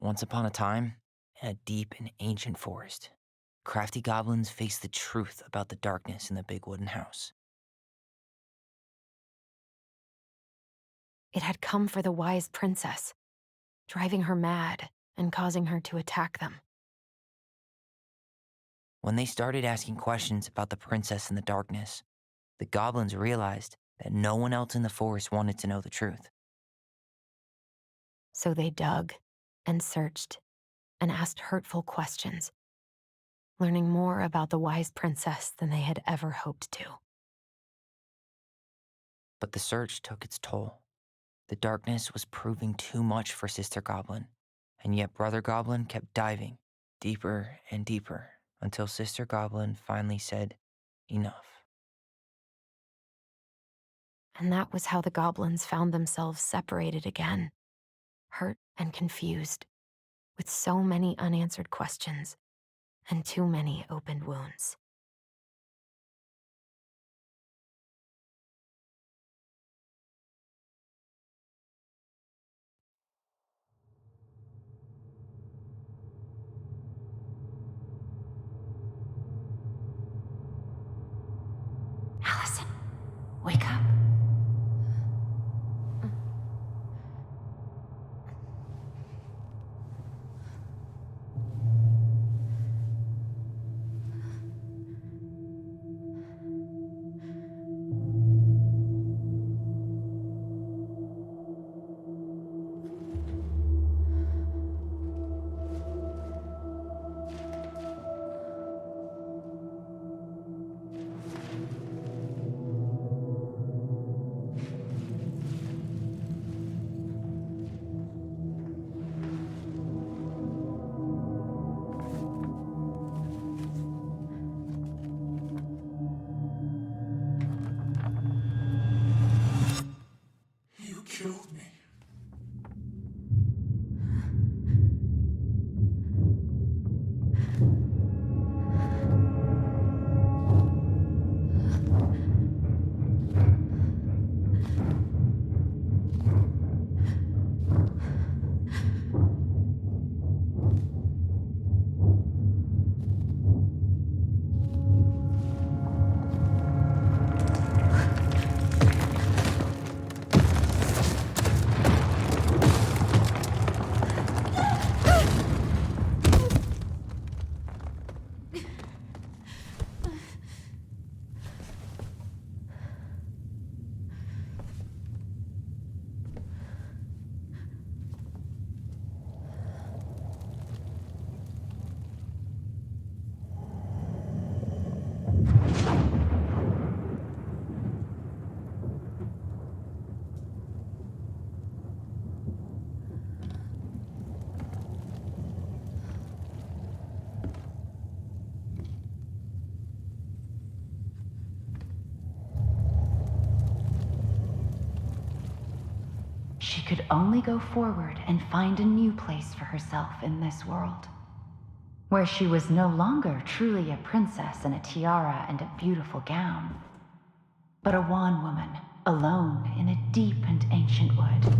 Once upon a time, in a deep and ancient forest, crafty goblins faced the truth about the darkness in the big wooden house. It had come for the wise princess, driving her mad and causing her to attack them. When they started asking questions about the princess in the darkness, the goblins realized that no one else in the forest wanted to know the truth. So they dug and searched and asked hurtful questions, learning more about the wise princess than they had ever hoped to. But the search took its toll. The darkness was proving too much for Sister Goblin, and yet Brother Goblin kept diving deeper and deeper until Sister Goblin finally said, "Enough." And that was how the goblins found themselves separated again, hurt and confused, with so many unanswered questions and too many opened wounds. Allison, wake up. You killed me. She could only go forward and find a new place for herself in this world, where she was no longer truly a princess in a tiara and a beautiful gown, but a wan woman, alone in a deep and ancient wood.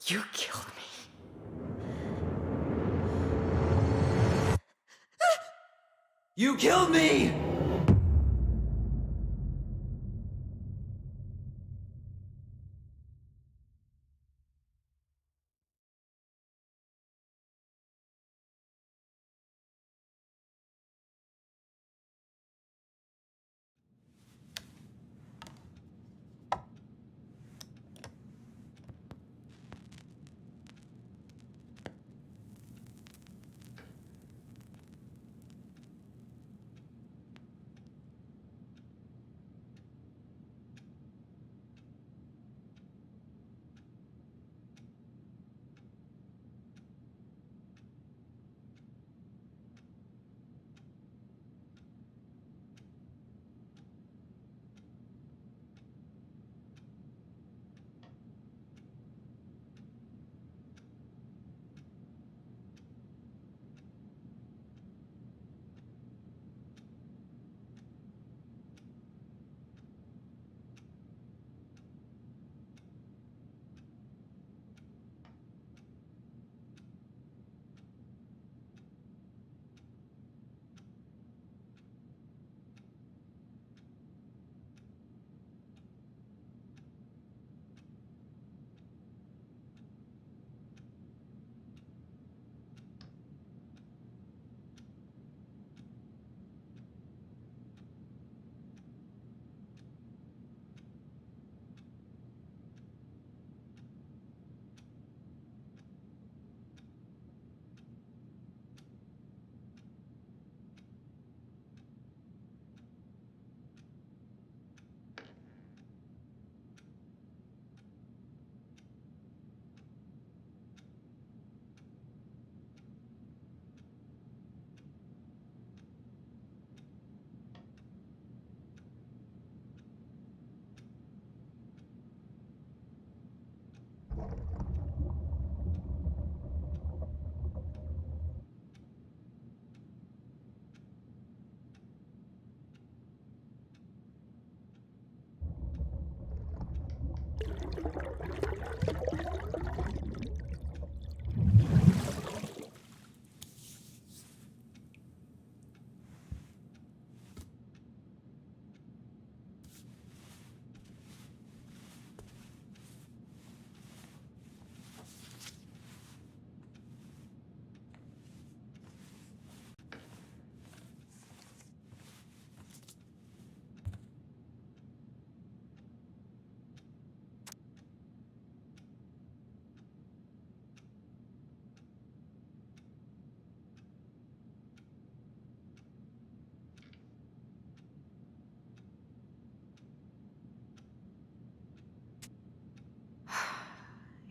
You killed me. You killed me!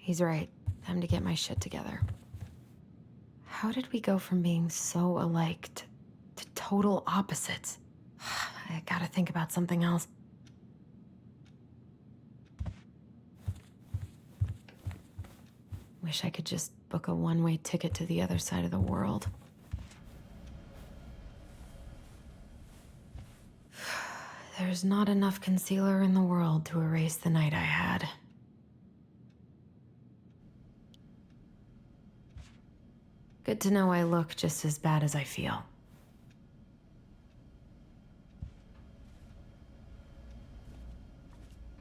He's right. Time to get my shit together. How did we go from being so alike to total opposites? I gotta think about something else. Wish I could just book a one-way ticket to the other side of the world. There's not enough concealer in the world to erase the night I had. Good to know I look just as bad as I feel.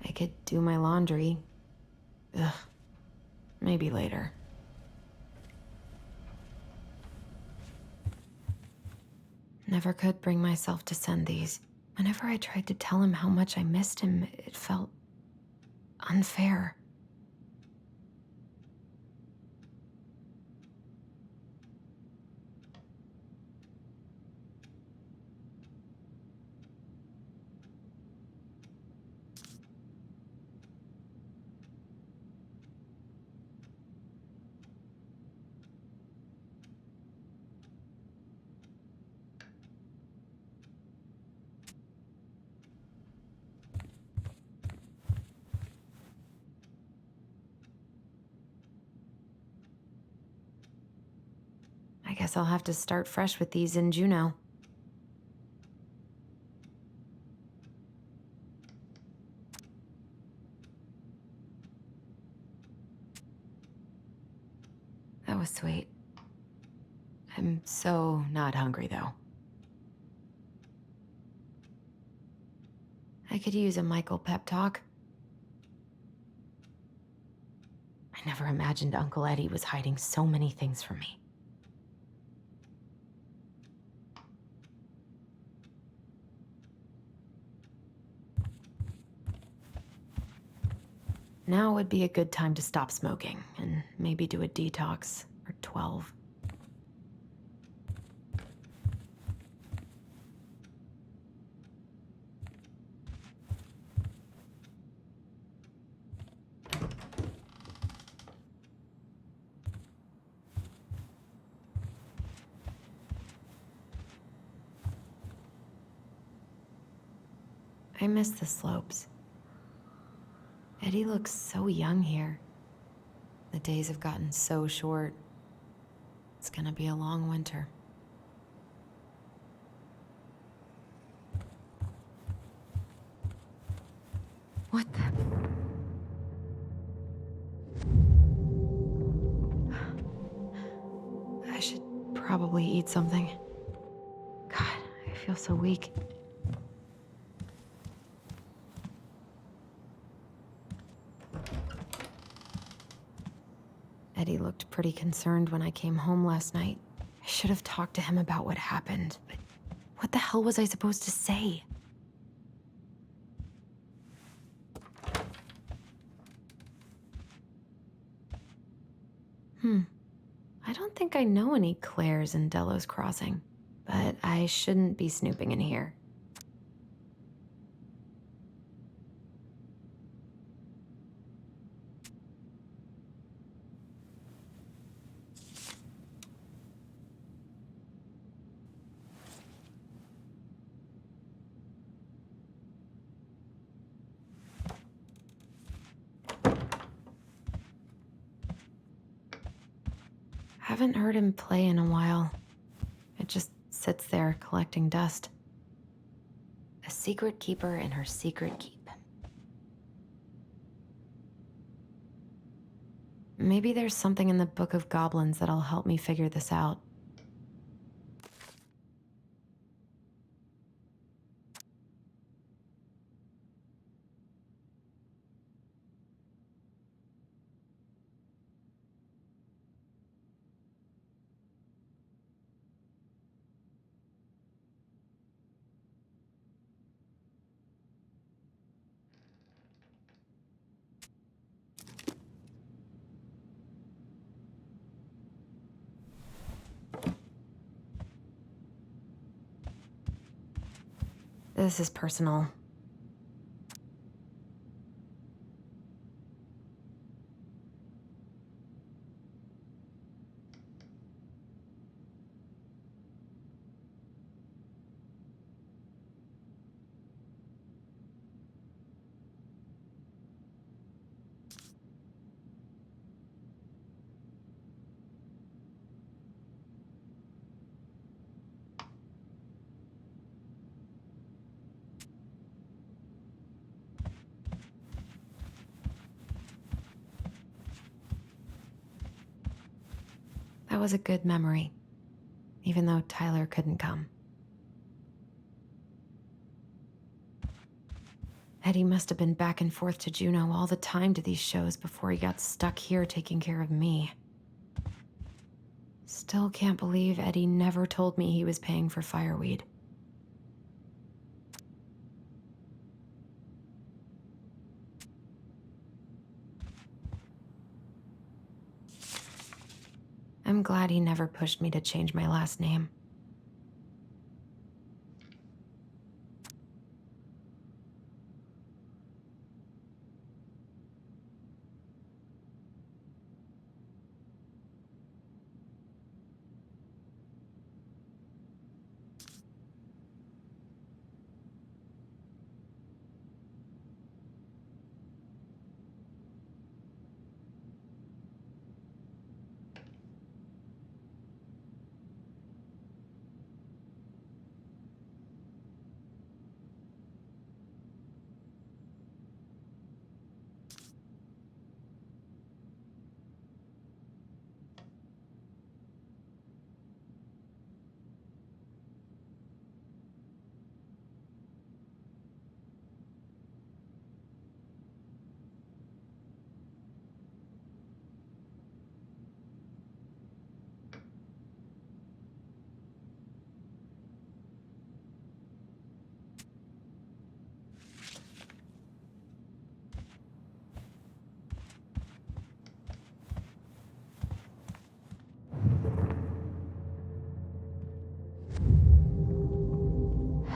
I could do my laundry. Ugh. Maybe later. Never could bring myself to send these. Whenever I tried to tell him how much I missed him, it felt unfair. I guess I'll have to start fresh with these in Juneau. That was sweet. I'm so not hungry, though. I could use a Michael pep talk. I never imagined Uncle Eddie was hiding so many things from me. Now would be a good time to stop smoking and maybe do a detox or 12. I miss the slopes. Eddie looks so young here. The days have gotten so short. It's gonna be a long winter. What the? I should probably eat something. God, I feel so weak. Eddie looked pretty concerned when I came home last night. I should have talked to him about what happened, but what the hell was I supposed to say? I don't think I know any Claires in Delos Crossing, but I shouldn't be snooping in here. Haven't heard him play in a while. It just sits there collecting dust. A secret keeper in her secret keep. Maybe there's something in the Book of Goblins that'll help me figure this out. This is personal. That was a good memory, even though Tyler couldn't come. Eddie must have been back and forth to Juneau all the time to these shows before he got stuck here taking care of me. Still can't believe Eddie never told me he was paying for fireweed. I'm glad he never pushed me to change my last name.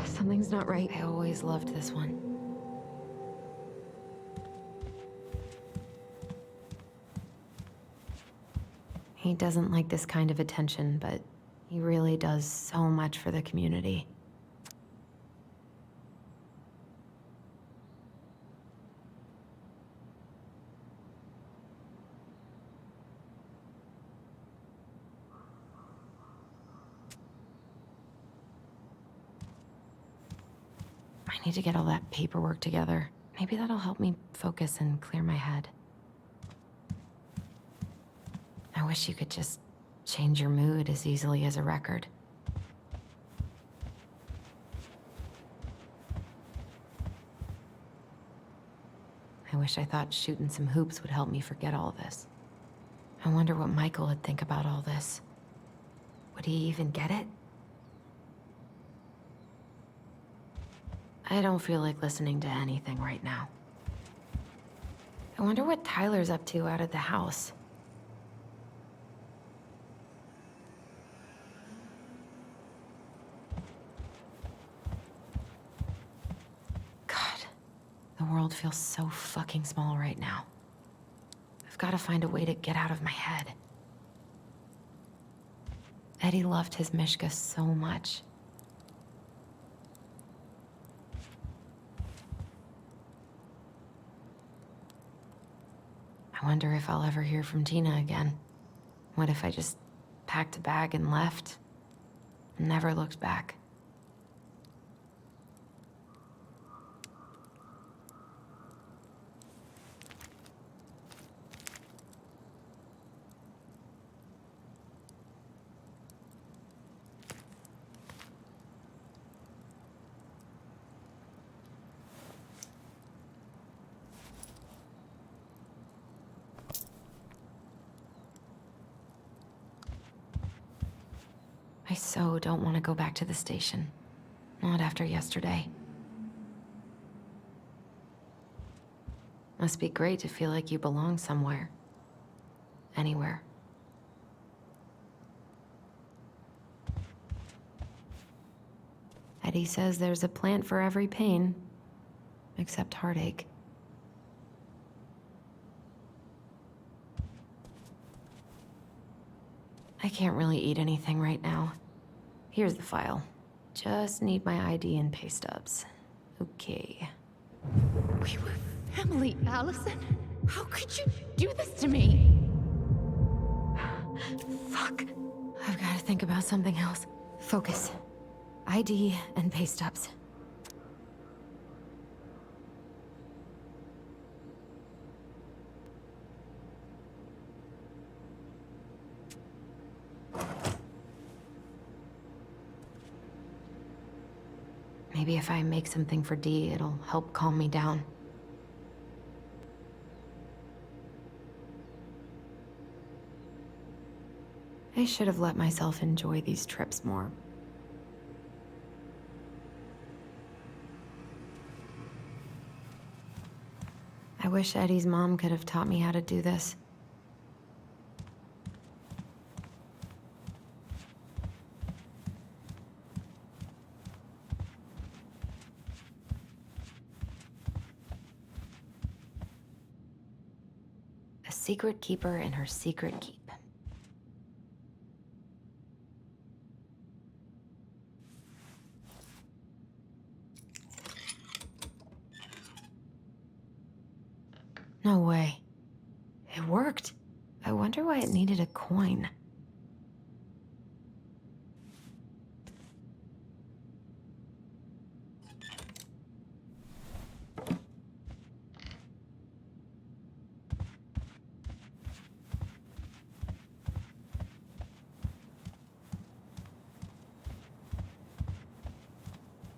Something's not right. I always loved this one. He doesn't like this kind of attention, but he really does so much for the community. I need to get all that paperwork together. Maybe that'll help me focus and clear my head. I wish you could just change your mood as easily as a record. I wish I thought shooting some hoops would help me forget all this. I wonder what Michael would think about all this. Would he even get it? I don't feel like listening to anything right now. I wonder what Tyler's up to out at the house. God, the world feels so fucking small right now. I've got to find a way to get out of my head. Eddie loved his Mishka so much. I wonder if I'll ever hear from Tina again. What if I just packed a bag and left? And never looked back? I so don't want to go back to the station. Not after yesterday. Must be great to feel like you belong somewhere. Anywhere. Eddie says there's a plant for every pain, except heartache. I can't really eat anything right now. Here's the file. Just need my ID and pay stubs. Okay. We were family, Allison. How could you do this to me? Fuck. I've got to think about something else. Focus. ID and pay stubs. Maybe if I make something for Dee, it'll help calm me down. I should have let myself enjoy these trips more. I wish Eddie's mom could have taught me how to do this. A secret keeper in her secret keep. No way. It worked. I wonder why it needed a coin.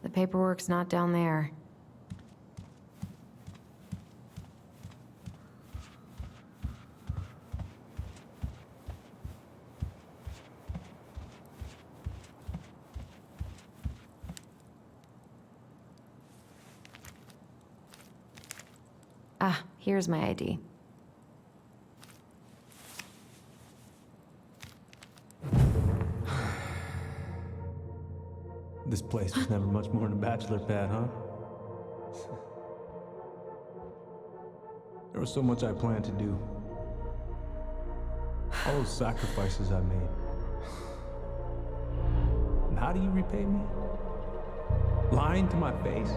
The paperwork's not down there. Ah, here's my ID. This place was never much more than a bachelor pad, huh? There was so much I planned to do. All those sacrifices I made. And how do you repay me? Lying to my face?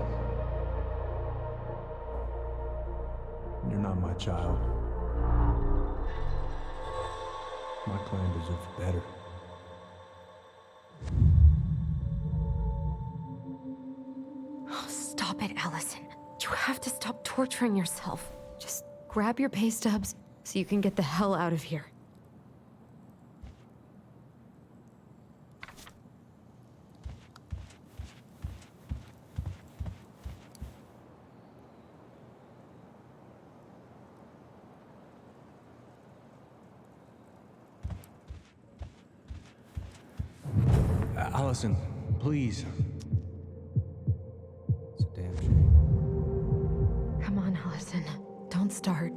You're not my child. My clan deserves better. Oh, stop it, Allison. You have to stop torturing yourself. Just grab your pay stubs so you can get the hell out of here. Allison, please. It's a damn shame. Come on, Allison. Don't start.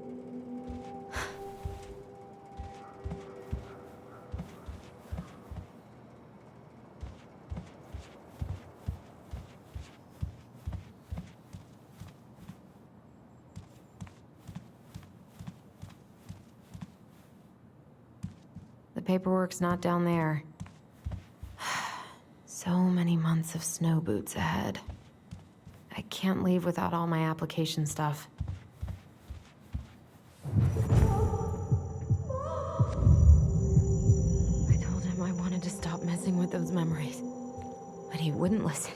The paperwork's not down there. So many months of snow boots ahead. I can't leave without all my application stuff. I told him I wanted to stop messing with those memories, but he wouldn't listen.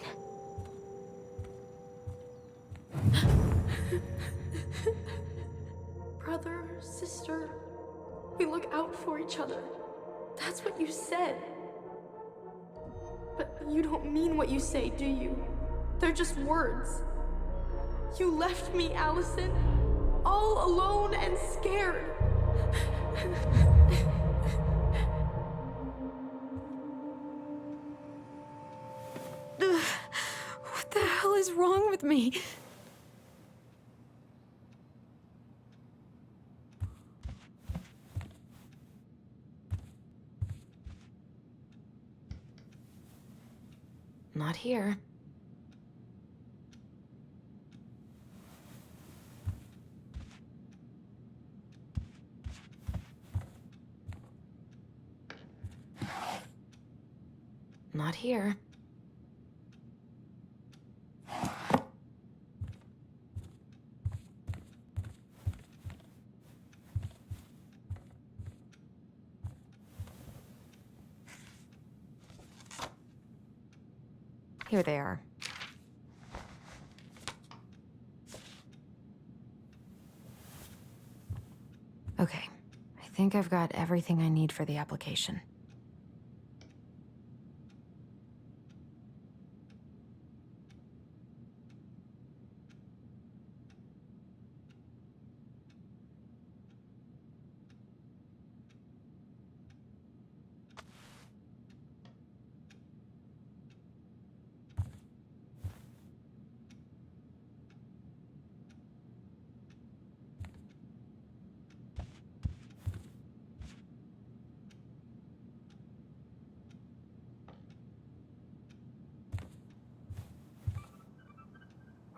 Brother, sister, we look out for each other. That's what you said. But you don't mean what you say, do you? They're just words. You left me, Allison, all alone and scared. What the hell is wrong with me? Not here. Not here. Here they are. Okay, I think I've got everything I need for the application.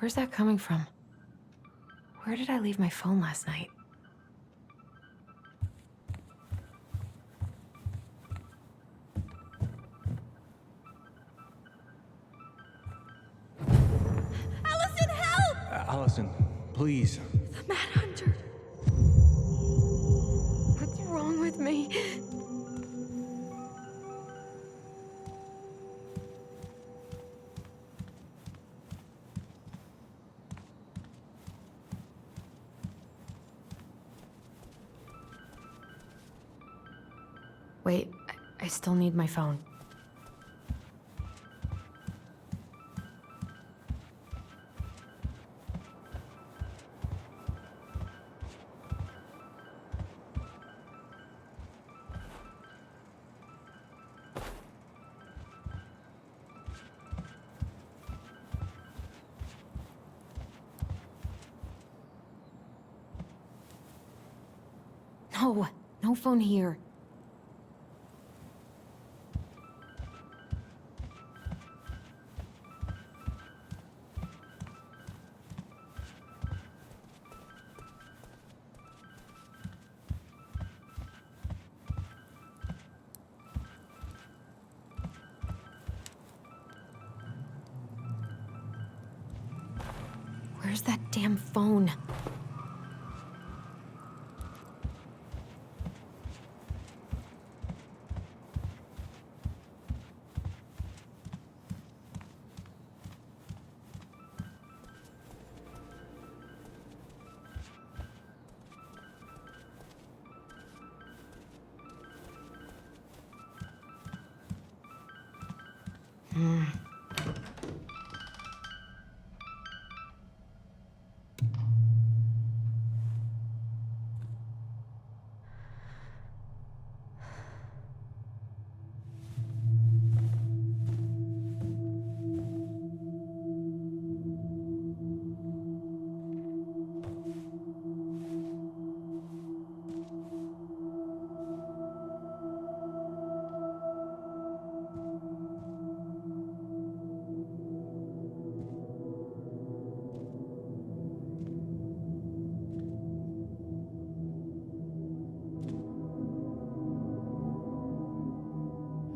Where's that coming from? Where did I leave my phone last night? Allison, help! Allison, please. The Mad Hunter. What's wrong with me? Wait, I still need my phone. No, no phone here. Where's that damn phone?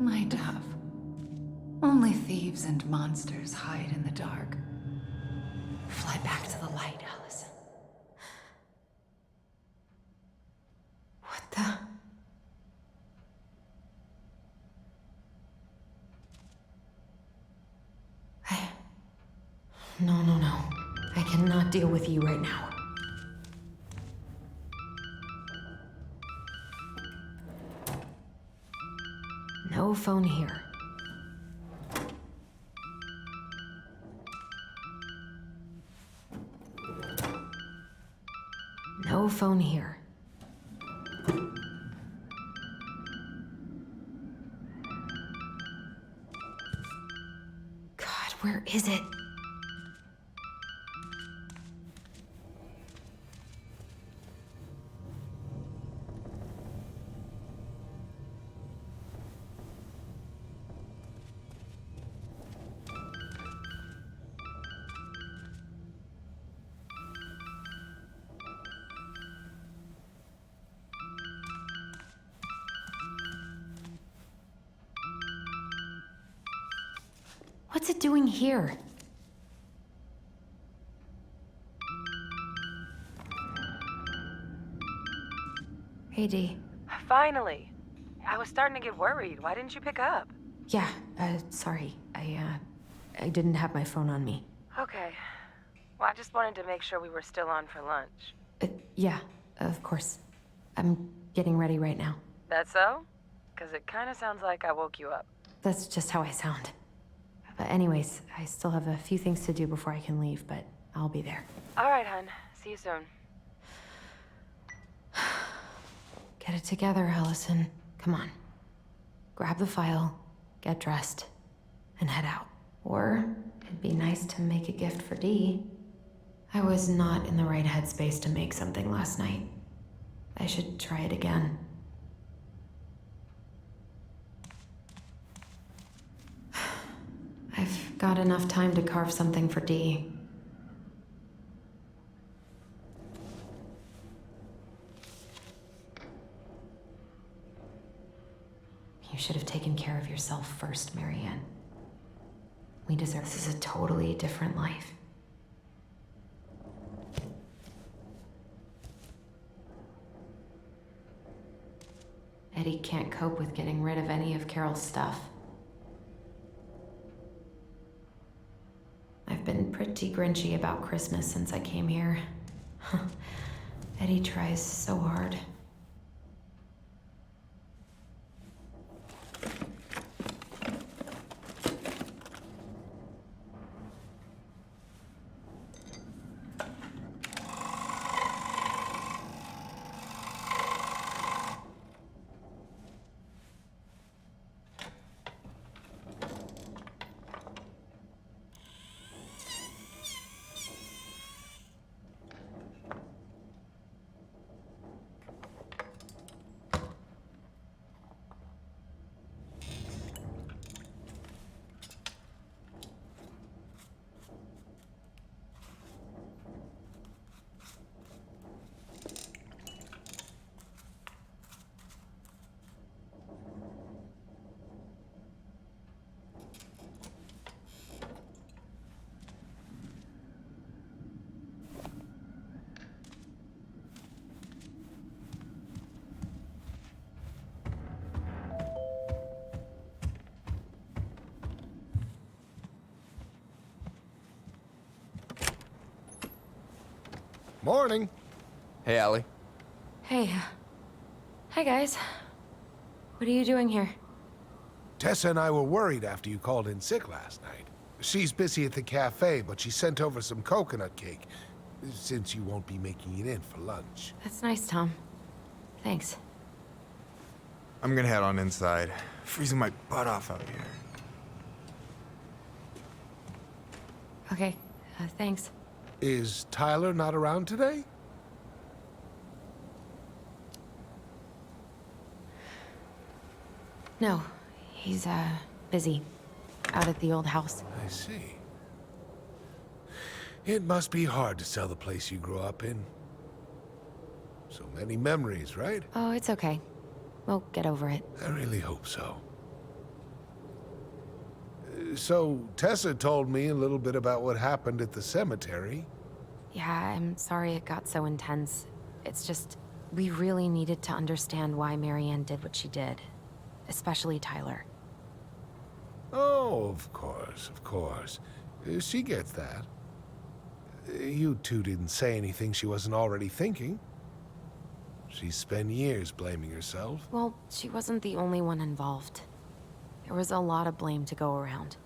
My dove. Only thieves and monsters hide in the dark. Fly back to the light, Allison. What the? No, no, no. I cannot deal with you right now. No phone here. No phone here. God, where is it? What's it doing here? Hey, Dee. Finally. I was starting to get worried. Why didn't you pick up? Yeah, sorry. I didn't have my phone on me. Okay. Well, I just wanted to make sure we were still on for lunch. Yeah, of course. I'm getting ready right now. That so? Because it kind of sounds like I woke you up. That's just how I sound. But anyways, I still have a few things to do before I can leave, but I'll be there. All right, hun. See you soon. Get it together, Allison. Come on. Grab the file, get dressed, and head out. Or it'd be nice to make a gift for Dee. I was not in the right headspace to make something last night. I should try it again. I've got enough time to carve something for Dee. should have taken care of yourself first, Marianne. We deserve this is a totally different life. Eddie can't cope with getting rid of any of Carol's stuff. I've been pretty grinchy about Christmas since I came here. Eddie tries so hard. Morning. Hey, Allie. Hey. Hi, guys. What are you doing here? Tessa and I were worried after you called in sick last night. She's busy at the cafe, but she sent over some coconut cake, since you won't be making it in for lunch. That's nice, Tom. Thanks. I'm gonna head on inside. Freezing my butt off out here. Okay, thanks. Is Tyler not around today? No, he's, busy. Out at the old house. I see. It must be hard to sell the place you grew up in. So many memories, right? Oh, it's okay. We'll get over it. I really hope so. So, Tessa told me a little bit about what happened at the cemetery. Yeah, I'm sorry it got so intense. It's just, we really needed to understand why Marianne did what she did. Especially Tyler. Oh, of course, of course. She gets that. You two didn't say anything she wasn't already thinking. She spent years blaming herself. Well, she wasn't the only one involved. There was a lot of blame to go around.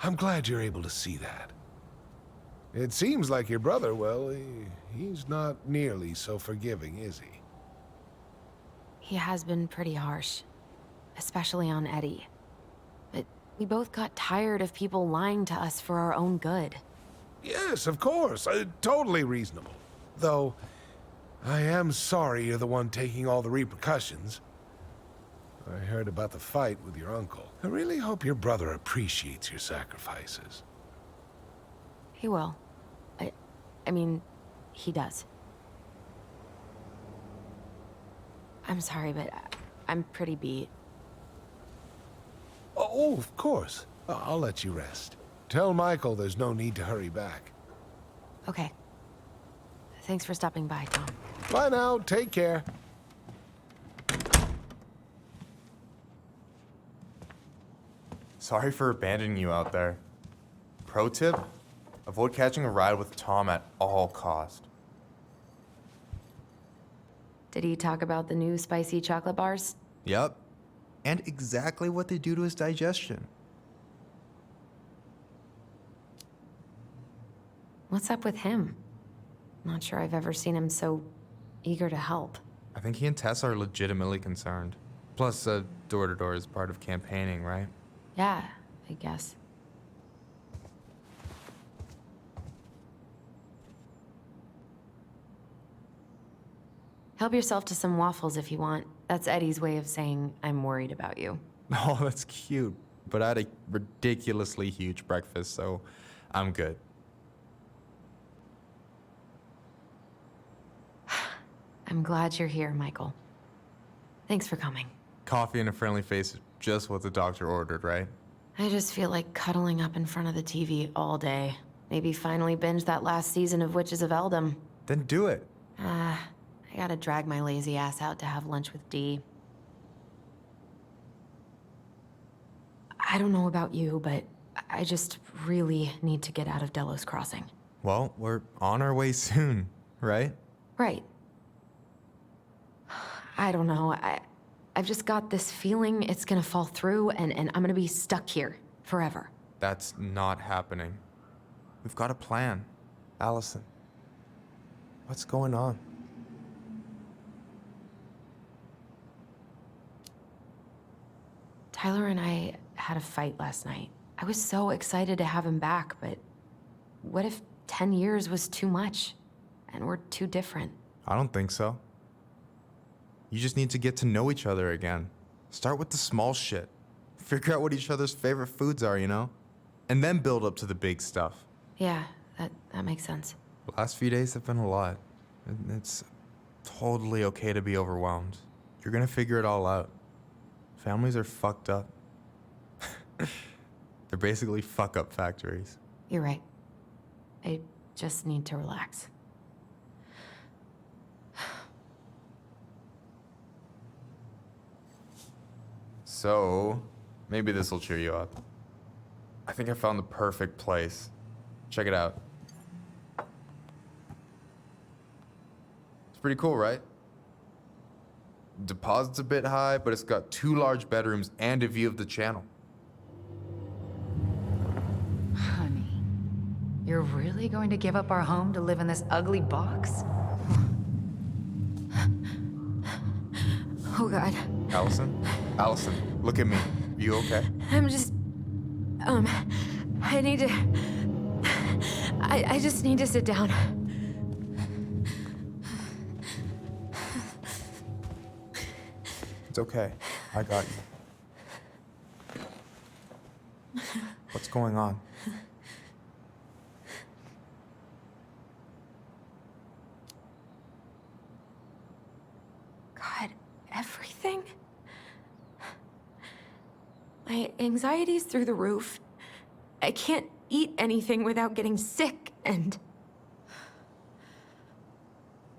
I'm glad you're able to see that. It seems like your brother, well, he's not nearly so forgiving, is he? He has been pretty harsh. Especially on Eddie. But we both got tired of people lying to us for our own good. Yes, of course. Totally reasonable. Though, I am sorry you're the one taking all the repercussions. I heard about the fight with your uncle. I really hope your brother appreciates your sacrifices. He will. I mean, he does. I'm sorry, but I'm pretty beat. Oh, of course. I'll let you rest. Tell Michael there's no need to hurry back. Okay. Thanks for stopping by, Tom. Bye now. Take care. Sorry for abandoning you out there. Pro tip? Avoid catching a ride with Tom at all cost. Did he talk about the new spicy chocolate bars? Yep. And exactly what they do to his digestion. What's up with him? Not sure I've ever seen him so eager to help. I think he and Tess are legitimately concerned. Plus, door-to-door is part of campaigning, right? Yeah, I guess. Help yourself to some waffles if you want. That's Eddie's way of saying, I'm worried about you. Oh, that's cute. But I had a ridiculously huge breakfast, so I'm good. I'm glad you're here, Michael. Thanks for coming. Coffee and a friendly face is just what the doctor ordered, right? I just feel like cuddling up in front of the TV all day. Maybe finally binge that last season of Witches of Eldom. Then do it. I gotta drag my lazy ass out to have lunch with Dee. I don't know about you, but I just really need to get out of Delos Crossing. Well, we're on our way soon, right? Right. I don't know. I've just got this feeling it's gonna fall through and I'm gonna be stuck here forever. That's not happening. We've got a plan. Allison, what's going on? Tyler and I had a fight last night. I was so excited to have him back, but what if 10 years was too much and we're too different? I don't think so. You just need to get to know each other again. Start with the small shit. Figure out what each other's favorite foods are, you know? And then build up to the big stuff. Yeah, that makes sense. The last few days have been a lot. It's totally okay to be overwhelmed. You're gonna figure it all out. Families are fucked up. They're basically fuck-up factories. You're right. I just need to relax. So, maybe this will cheer you up. I think I found the perfect place. Check it out. It's pretty cool, right? Deposit's a bit high, but it's got 2 large bedrooms and a view of the channel. Honey, you're really going to give up our home to live in this ugly box? Oh, God. Allison? Allison, look at me. You okay? I'm just... I need to... I just need to sit down. It's okay. I got you. What's going on? God, everything? My anxiety's through the roof. I can't eat anything without getting sick, and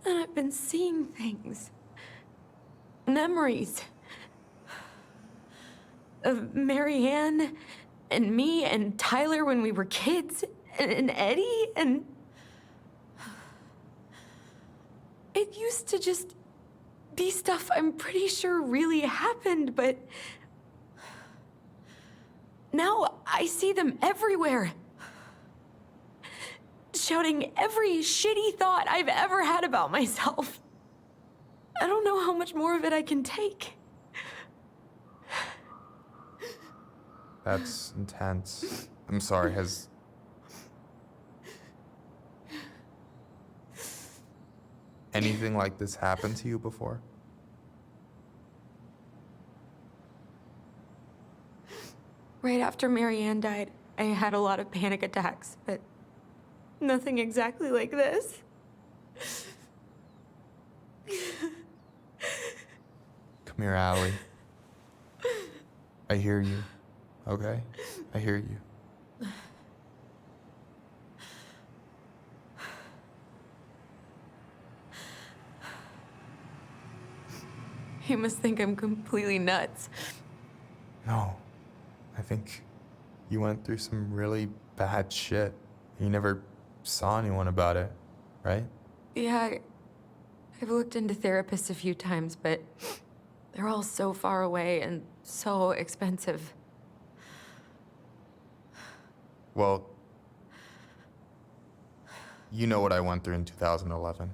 I've been seeing things. Memories. Of Marianne, and me, and Tyler when we were kids, and Eddie, and... It used to just be stuff I'm pretty sure really happened, but... Now I see them everywhere. Shouting every shitty thought I've ever had about myself. I don't know how much more of it I can take. That's intense. I'm sorry, has... anything like this happened to you before? Right after Marianne died, I had a lot of panic attacks, but nothing exactly like this. Come here, Allie. I hear you, okay? I hear you. You must think I'm completely nuts. No. I think you went through some really bad shit. You never saw anyone about it, right? Yeah, I've looked into therapists a few times, but they're all so far away and so expensive. Well, you know what I went through in 2011.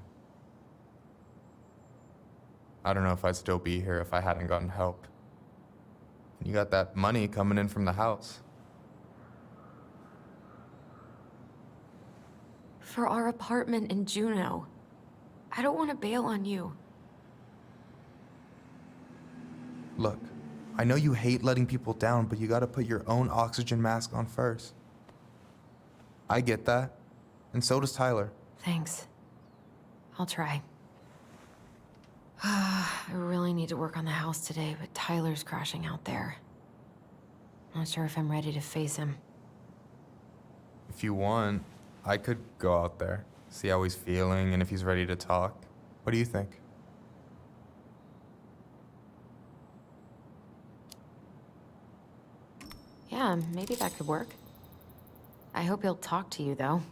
I don't know if I'd still be here if I hadn't gotten help. You got that money coming in from the house. For our apartment in Juneau. I don't want to bail on you. Look, I know you hate letting people down, but you gotta put your own oxygen mask on first. I get that, and so does Tyler. Thanks. I'll try. I really need to work on the house today, but Tyler's crashing out there. Not sure if I'm ready to face him. If you want, I could go out there, see how he's feeling, and if he's ready to talk. What do you think? Yeah, maybe that could work. I hope he'll talk to you, though.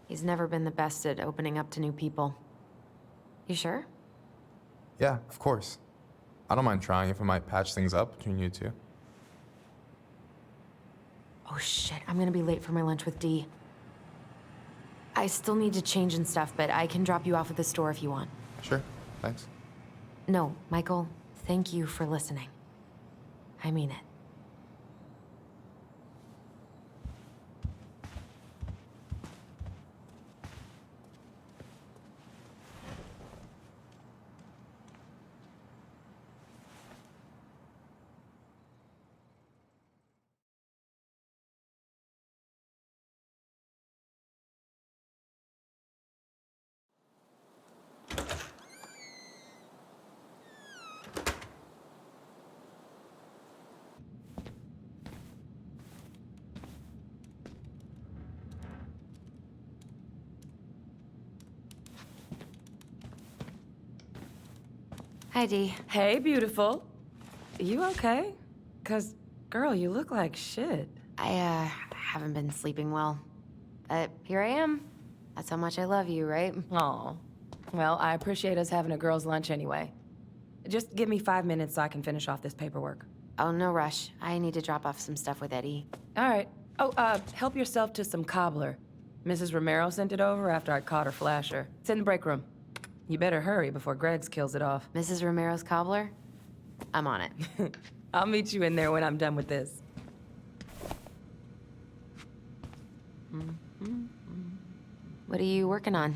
He's never been the best at opening up to new people. You sure? Yeah, of course. I don't mind trying if it might patch things up between you two. Oh shit, I'm gonna be late for my lunch with Dee. I still need to change and stuff, but I can drop you off at the store if you want. Sure, thanks. No, Michael, thank you for listening. I mean it. Hi, Dee. Hey, beautiful. You okay? 'Cause, girl, you look like shit. I haven't been sleeping well. But here I am. That's how much I love you, right? Aw. Well, I appreciate us having a girls' lunch anyway. Just give me 5 minutes so I can finish off this paperwork. Oh, no rush. I need to drop off some stuff with Eddie. All right. Oh, help yourself to some cobbler. Mrs. Romero sent it over after I caught her flasher. It's in the break room. You better hurry before Greggs kills it off. Mrs. Romero's cobbler? I'm on it. I'll meet you in there when I'm done with this. What are you working on?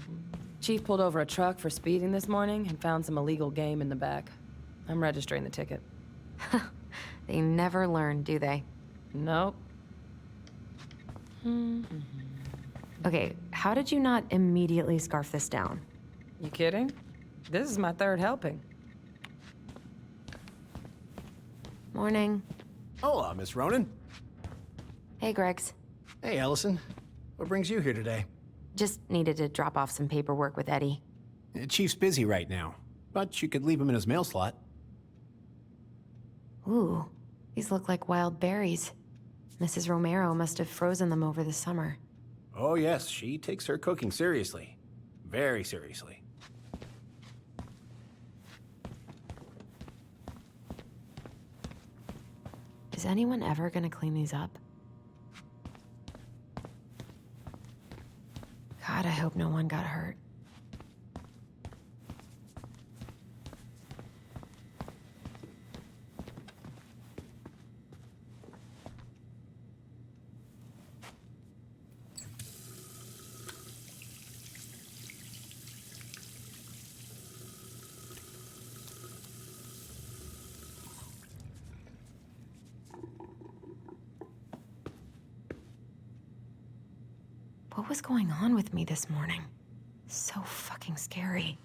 Chief pulled over a truck for speeding this morning and found some illegal game in the back. I'm registering the ticket. They never learn, do they? Nope. Okay, how did you not immediately scarf this down? You kidding? This is my third helping. Morning. Hola, Miss Ronan. Hey, Greggs. Hey, Allison. What brings you here today? Just needed to drop off some paperwork with Eddie. Chief's busy right now, but you could leave him in his mail slot. Ooh, these look like wild berries. Mrs. Romero must have frozen them over the summer. Oh yes, she takes her cooking seriously. Very seriously. Is anyone ever gonna clean these up? God, I hope no one got hurt. What was going on with me this morning? So fucking scary.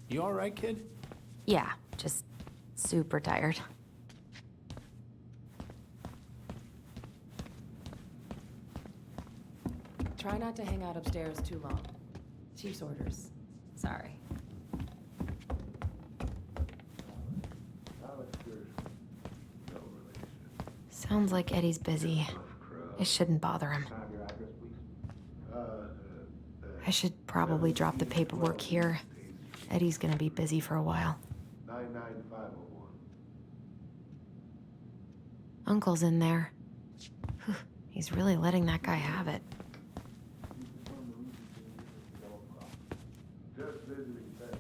You all right, kid? Yeah, just super tired. Try not to hang out upstairs too long. Chief's orders. Sorry. Sounds like Eddie's busy. I shouldn't bother him. I should probably drop the paperwork here. Eddie's gonna be busy for a while. 99501. Uncle's in there. Whew, he's really letting that guy have it. Just visiting family.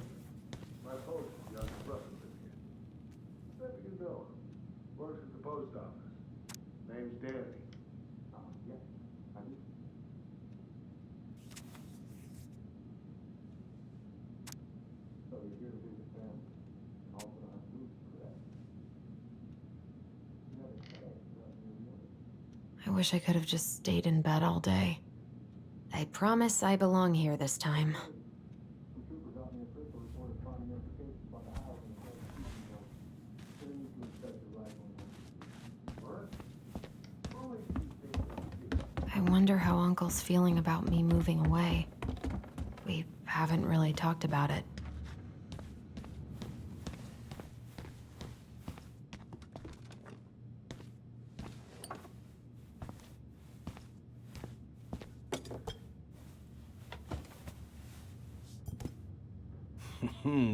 My post is young brother living here. Maybe you know him. Works at the post office. Name's Danny. wish I could have just stayed in bed all day. I promise I belong here this time. I wonder how Uncle's feeling about me moving away. We haven't really talked about it.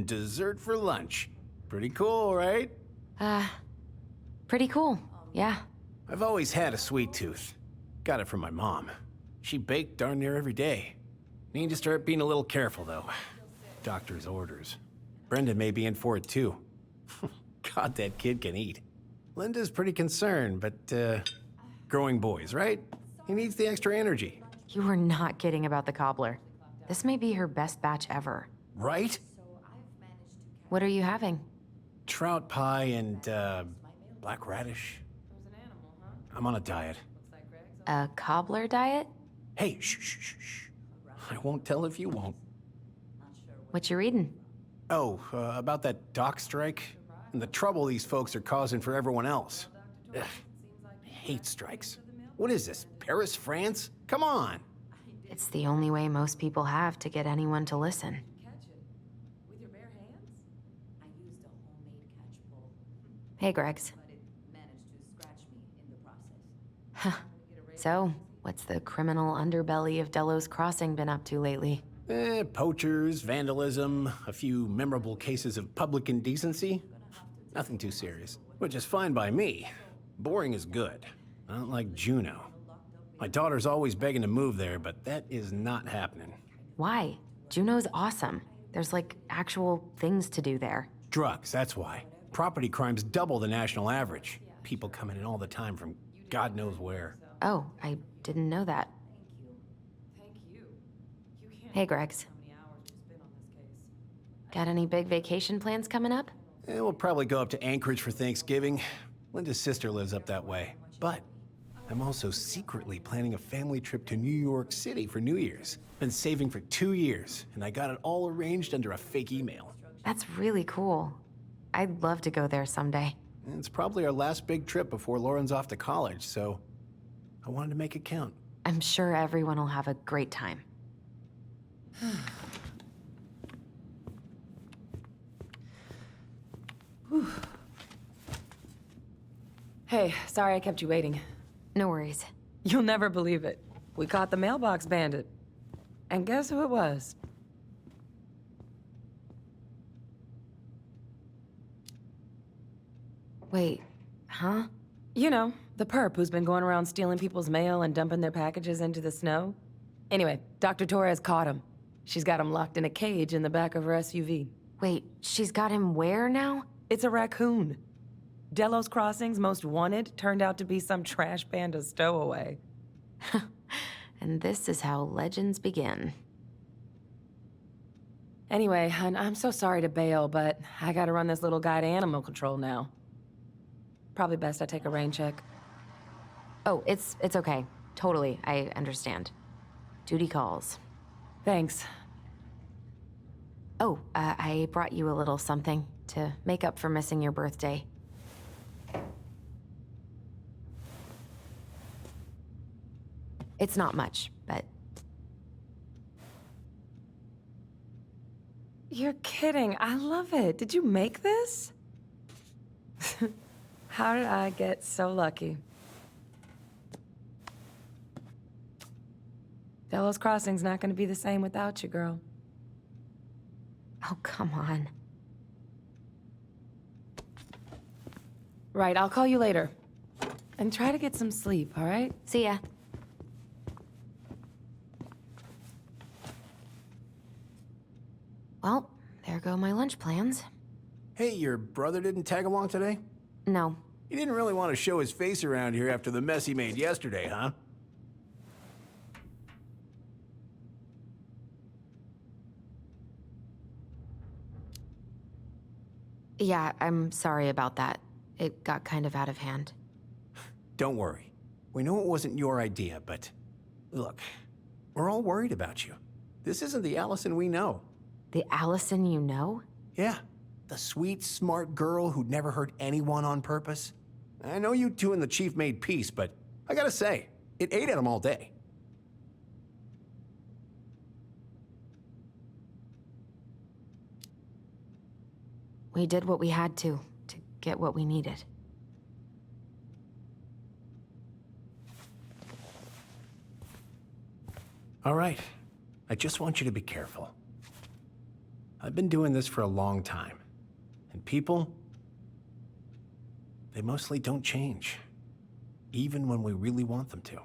Dessert for lunch. Pretty cool, right? Pretty cool, yeah. I've always had a sweet tooth. Got it from my mom. She baked darn near every day. Need to start being a little careful, though. Doctor's orders. Brendan may be in for it, too. God, that kid can eat. Linda's pretty concerned, but, growing boys, right? He needs the extra energy. You were not kidding about the cobbler. This may be her best batch ever. Right? What are you having? Trout pie and, black radish. I'm on a diet. A cobbler diet? Hey, shh, shh, shh, shh. I won't tell if you won't. What you reading? Oh, about that dock strike and the trouble these folks are causing for everyone else. Ugh. I hate strikes. What is this, Paris, France? Come on. It's the only way most people have to get anyone to listen. Hey, Gregs. Huh. So, what's the criminal underbelly of Delos Crossing been up to lately? Poachers, vandalism, a few memorable cases of public indecency. Nothing too serious, which is fine by me. Boring is good. Not like Juneau. My daughter's always begging to move there, but that is not happening. Why? Juneau's awesome. There's like actual things to do there. Drugs, that's why. Property crime's double the national average. People coming in all the time from God knows where. Oh, I didn't know that. Hey, Gregs. Got any big vacation plans coming up? We'll probably go up to Anchorage for Thanksgiving. Linda's sister lives up that way. But I'm also secretly planning a family trip to New York City for New Year's. Been saving for 2 years, and I got it all arranged under a fake email. That's really cool. I'd love to go there someday. It's probably our last big trip before Lauren's off to college, so I wanted to make it count. I'm sure everyone will have a great time. Hey, sorry I kept you waiting. No worries. You'll never believe it. We caught the mailbox bandit. And guess who it was? Wait, huh? You know, the perp who's been going around stealing people's mail and dumping their packages into the snow. Anyway, Dr. Torres caught him. She's got him locked in a cage in the back of her SUV. Wait, she's got him where now? It's a raccoon. Delos Crossing's most wanted turned out to be some trash panda stowaway. And this is how legends begin. Anyway, hun, I'm so sorry to bail, but I gotta run this little guy to animal control now. Probably best I take a rain check. Oh, it's okay. Totally, I understand. Duty calls. Thanks. Oh, I brought you a little something to make up for missing your birthday. It's not much, but... You're kidding. I love it. Did you make this? How did I get so lucky? Delos Crossing's not gonna be the same without you, girl. Oh, come on. Right, I'll call you later. And try to get some sleep, all right? See ya. Well, there go my lunch plans. Hey, your brother didn't tag along today? No. He didn't really want to show his face around here after the mess he made yesterday, huh? Yeah, I'm sorry about that. It got kind of out of hand. Don't worry. We know it wasn't your idea, but look, we're all worried about you. This isn't the Allison we know. The Allison you know? Yeah, the sweet, smart girl who'd never hurt anyone on purpose. I know you two and the Chief made peace, but I gotta say, it ate at him all day. We did what we had to get what we needed. All right, I just want you to be careful. I've been doing this for a long time, and people, they mostly don't change, even when we really want them to.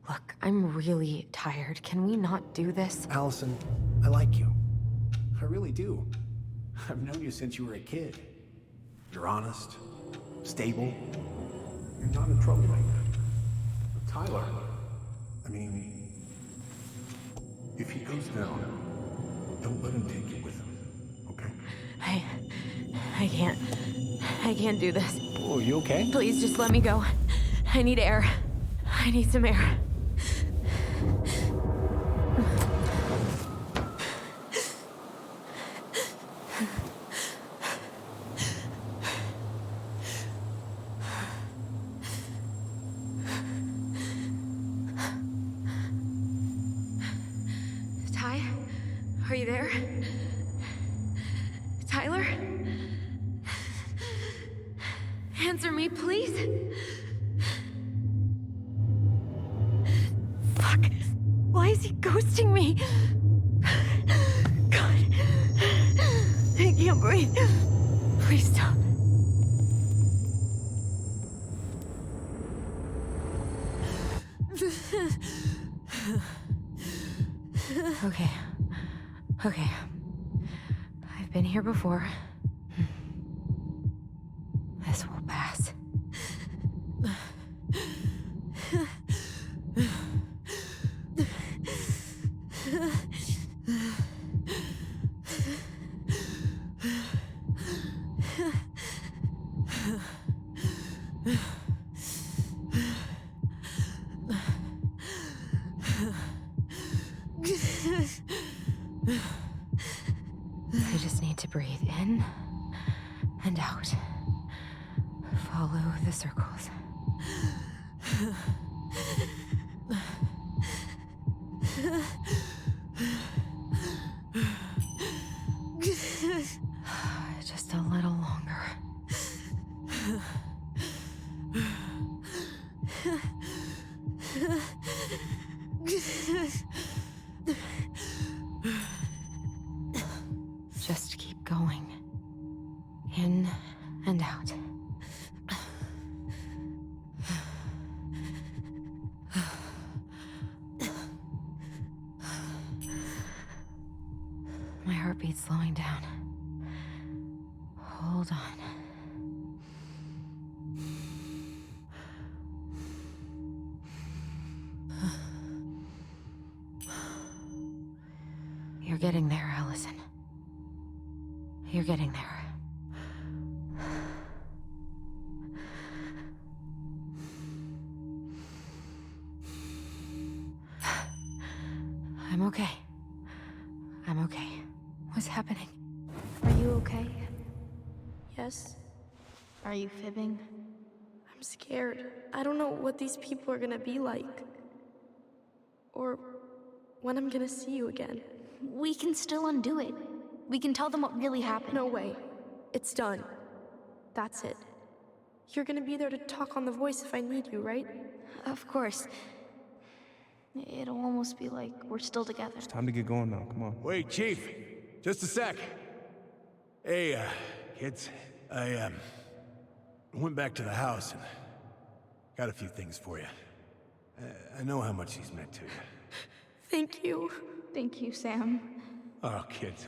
Look, I'm really tired. Can we not do this? Allison, I like you. I really do. I've known you since you were a kid. You're honest, stable. You're not a troublemaker. But Tyler, I mean, if he goes down, don't let him take you with him, okay? I can't do this. Oh, you okay? Please just let me go. I need air. I need some air. Ty? Are you there? Tyler? Answer me, please. Fuck. Why is he ghosting me? God. I can't breathe. Please stop. Okay. Okay. I've been here before. This will pass. I just need to breathe in and out. Follow the circles. Just a little longer. Just keep going. In and out. My heartbeat's slowing down. Hold on. You're getting there, Allison. You're getting there. I'm okay. I'm okay. What's happening? Are you okay? Yes? Are you fibbing? I'm scared. I don't know what these people are gonna be like. Or when I'm gonna see you again. We can still undo it. We can tell them what really happened. No way. It's done. That's it. You're gonna be there to talk on the voice if I need you, right? Of course. It'll almost be like we're still together. It's time to get going now. Come on. Wait, Chief. Just a sec. Hey, kids. I went back to the house and got a few things for you. I know how much these meant to you. Thank you. Thank you, Sam. Oh, kids,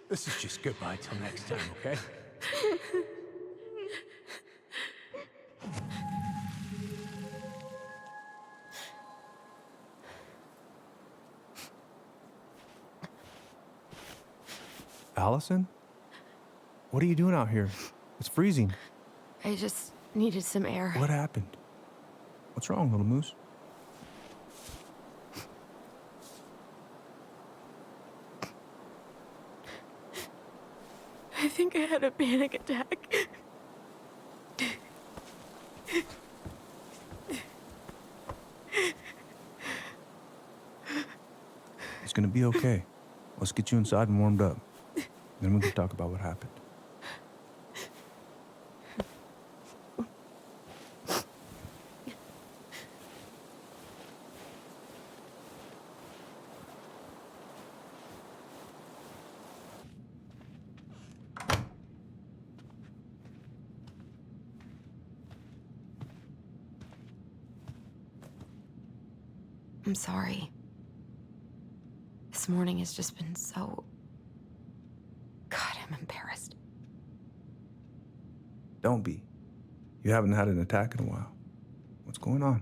this is just goodbye till next time, okay? Allison? What are you doing out here? It's freezing. I just Needed some air. What happened? What's wrong, little moose? I think I had a panic attack. It's gonna be okay. Let's get you inside and warmed up. Then we can talk about what happened. I'm sorry. This morning has just been so... God, I'm embarrassed. Don't be. You haven't had an attack in a while. What's going on?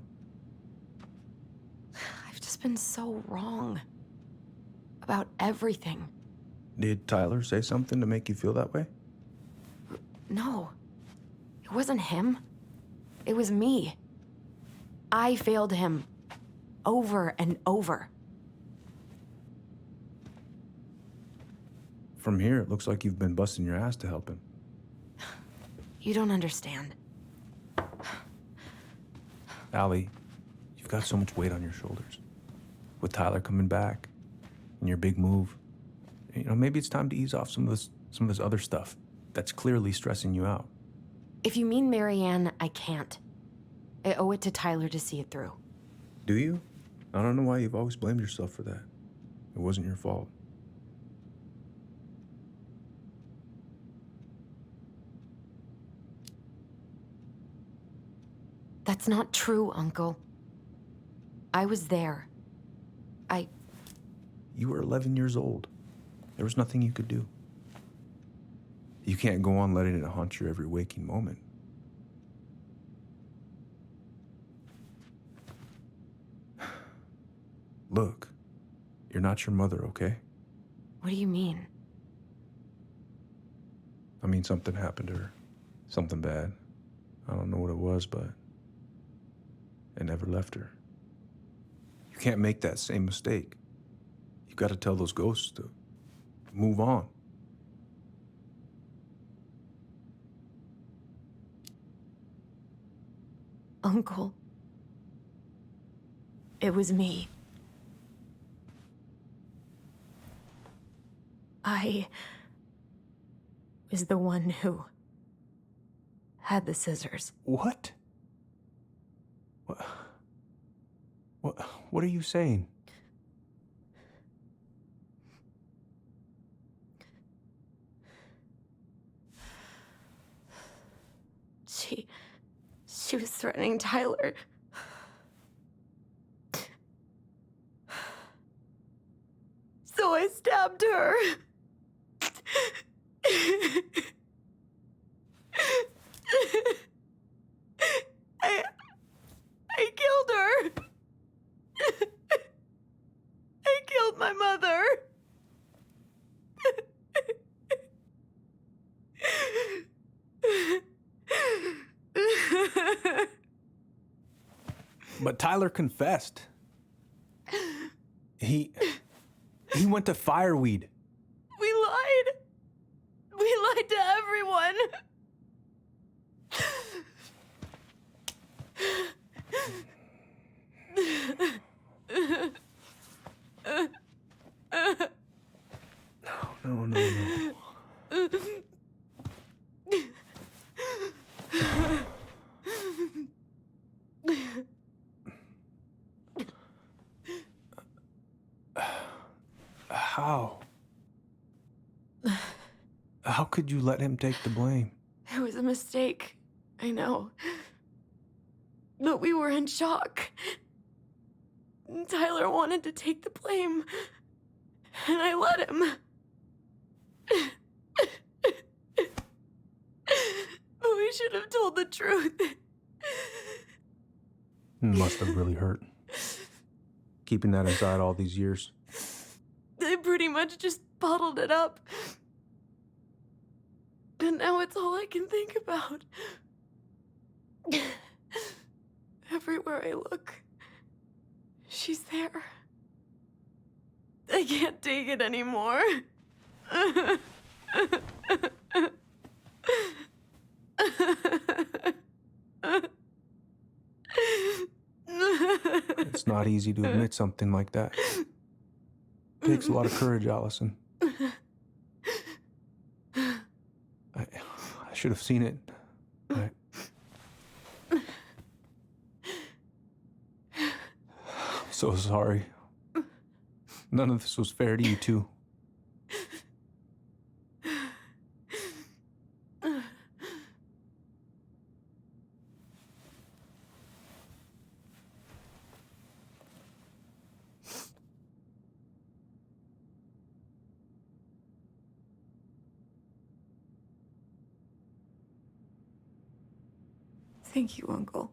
I've just been so wrong. About everything. Did Tyler say something to make you feel that way? No. It wasn't him. It was me. I failed him. Over and over. From here, it looks like you've been busting your ass to help him. You don't understand. Allie, you've got so much weight on your shoulders. With Tyler coming back, and your big move, you know, maybe it's time to ease off some of this other stuff that's clearly stressing you out. If you mean Marianne, I can't. I owe it to Tyler to see it through. Do you? I don't know why you've always blamed yourself for that. It wasn't your fault. That's not true, Uncle. I was there. You were 11 years old. There was nothing you could do. You can't go on letting it haunt your every waking moment. Look, you're not your mother, okay? What do you mean? I mean, something happened to her. Something bad. I don't know what it was, but it never left her. You can't make that same mistake. You've got to tell those ghosts to move on. Uncle. It was me. I was the one who had the scissors. What? What are you saying? She was threatening Tyler. So I stabbed her. I killed her. I killed my mother. But Tyler confessed. He went to Fireweed. We lied. We lied to everyone. No. How? How could you let him take the blame? It was a mistake. I know. But we were in shock. Tyler wanted to take the blame, and I let him. But we should have told the truth. Must have really hurt. Keeping that inside all these years. I pretty much just bottled it up. And now it's all I can think about. Everywhere I look, she's there. I can't take it anymore. It's not easy to admit something like that. It takes a lot of courage, Allison. I should have seen it. I'm so sorry. None of this was fair to you two. Thank you, Uncle.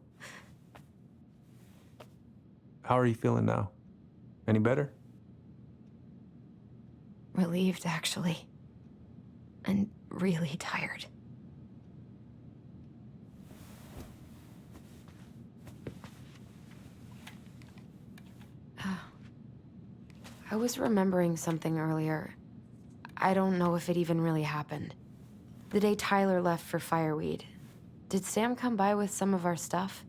How are you feeling now? Any better? Relieved, actually. And really tired. I was remembering something earlier. I don't know if it even really happened. The day Tyler left for Fireweed, did Sam come by with some of our stuff?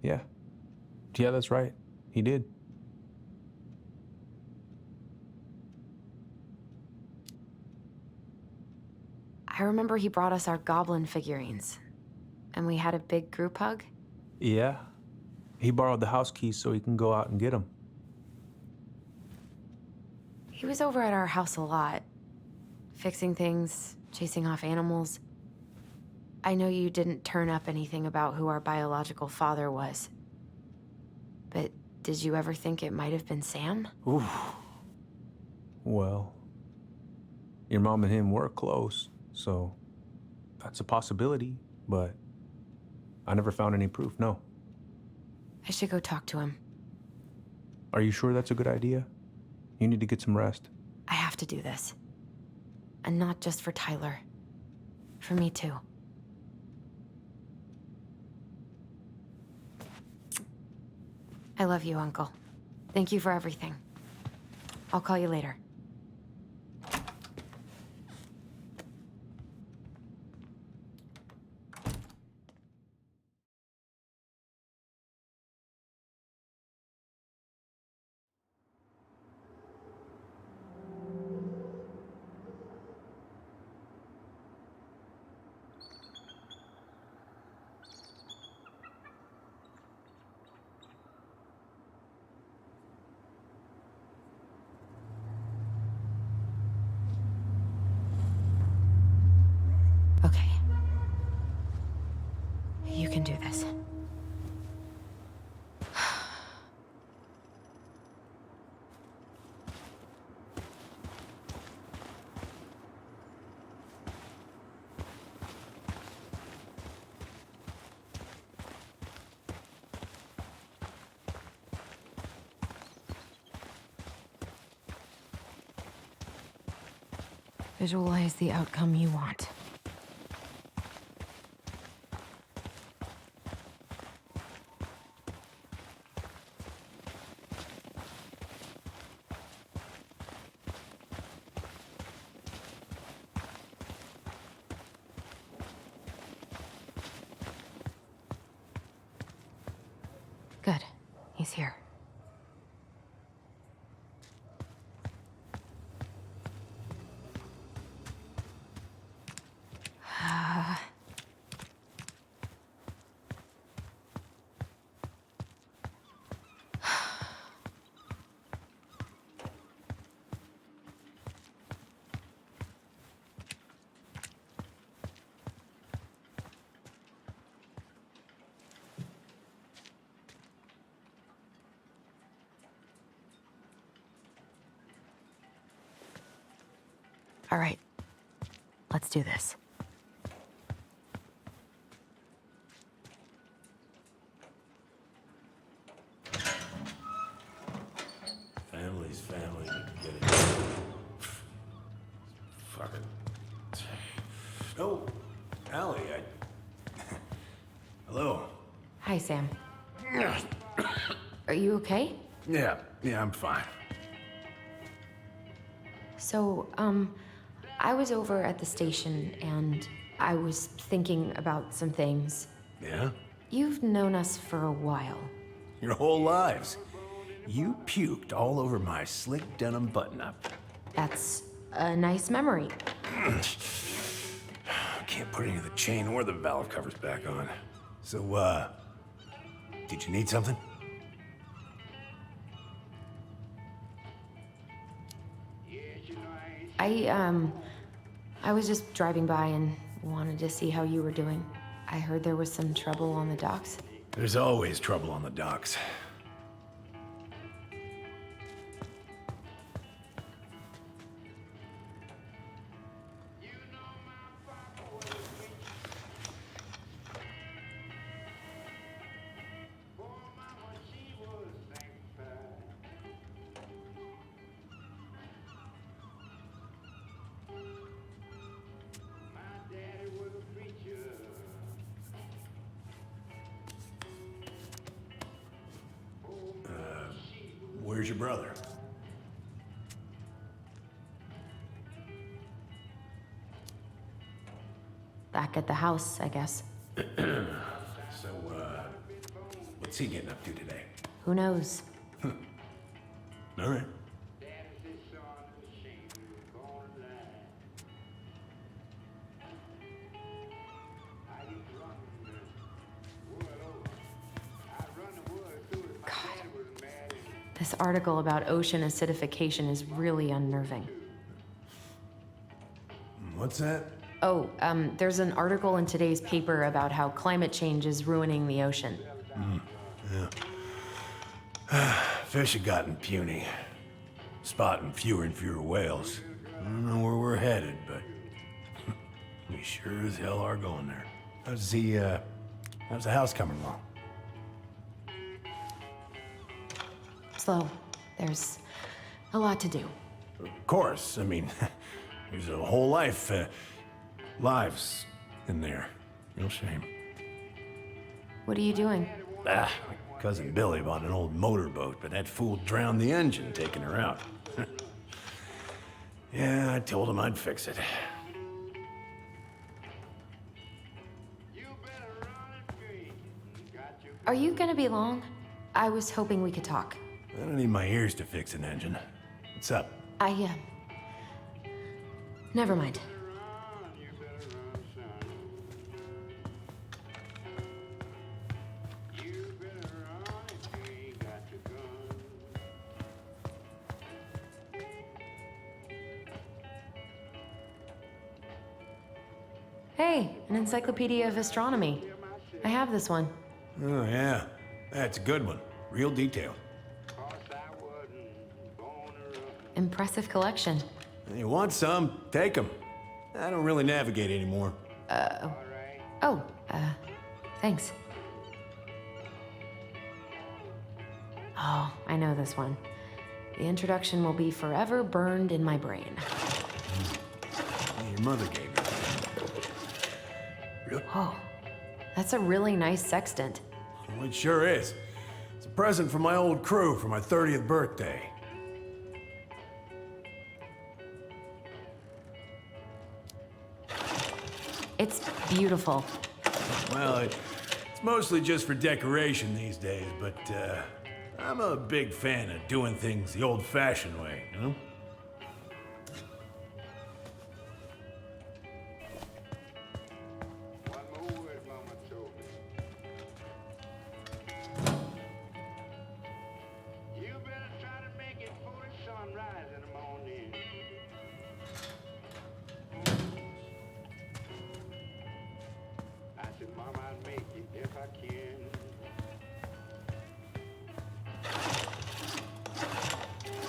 Yeah. Yeah, that's right. He did. I remember he brought us our goblin figurines. And we had a big group hug. Yeah. He borrowed the house keys so he can go out and get them. He was over at our house a lot. Fixing things, chasing off animals. I know you didn't turn up anything about who our biological father was. But did you ever think it might have been Sam? Oof. Well, your mom and him were close, so that's a possibility, but I never found any proof, no. I should go talk to him. Are you sure that's a good idea? You need to get some rest. I have to do this. And not just for Tyler. For me, too. I love you, Uncle. Thank you for everything. I'll call you later. Okay. You can do this. Visualize the outcome you want. Good. He's here. All right. Let's do this. Family's family. Get it? Fucking. Oh, Allie, Hello. Hi, Sam. Are you okay? Yeah, I'm fine. So, I was over at the station and I was thinking about some things. Yeah? You've known us for a while. Your whole lives. You puked all over my slick denim button-up. That's a nice memory. Can't put any of the chain or the valve covers back on. So, did you need something? I was just driving by and wanted to see how you were doing. I heard there was some trouble on the docks. There's always trouble on the docks. Where's your brother? Back at the house, I guess. So, what's he getting up to today? Who knows? All right. This article about ocean acidification is really unnerving. What's that? Oh, there's an article in today's paper about how climate change is ruining the ocean. Yeah. Fish have gotten puny. Spotting fewer and fewer whales. I don't know where we're headed, but we sure as hell are going there. How's the house coming along? Slow. There's a lot to do. Of course. I mean, there's a whole lives in there. Real shame. What are you doing? My cousin Billy bought an old motorboat, but that fool drowned the engine taking her out. Yeah, I told him I'd fix it. Are you gonna be long? I was hoping we could talk. I don't need my ears to fix an engine. What's up? Never mind. Hey, an encyclopedia of astronomy. I have this one. Oh, yeah. That's a good one. Real detailed. Impressive collection. You want some? Take them. I don't really navigate anymore. Thanks. Oh, I know this one. The introduction will be forever burned in my brain. Your mother gave me. Really? Oh, that's a really nice sextant. Well, it sure is. It's a present from my old crew for my 30th birthday. It's beautiful. Well, it's mostly just for decoration these days, but I'm a big fan of doing things the old-fashioned way, you know?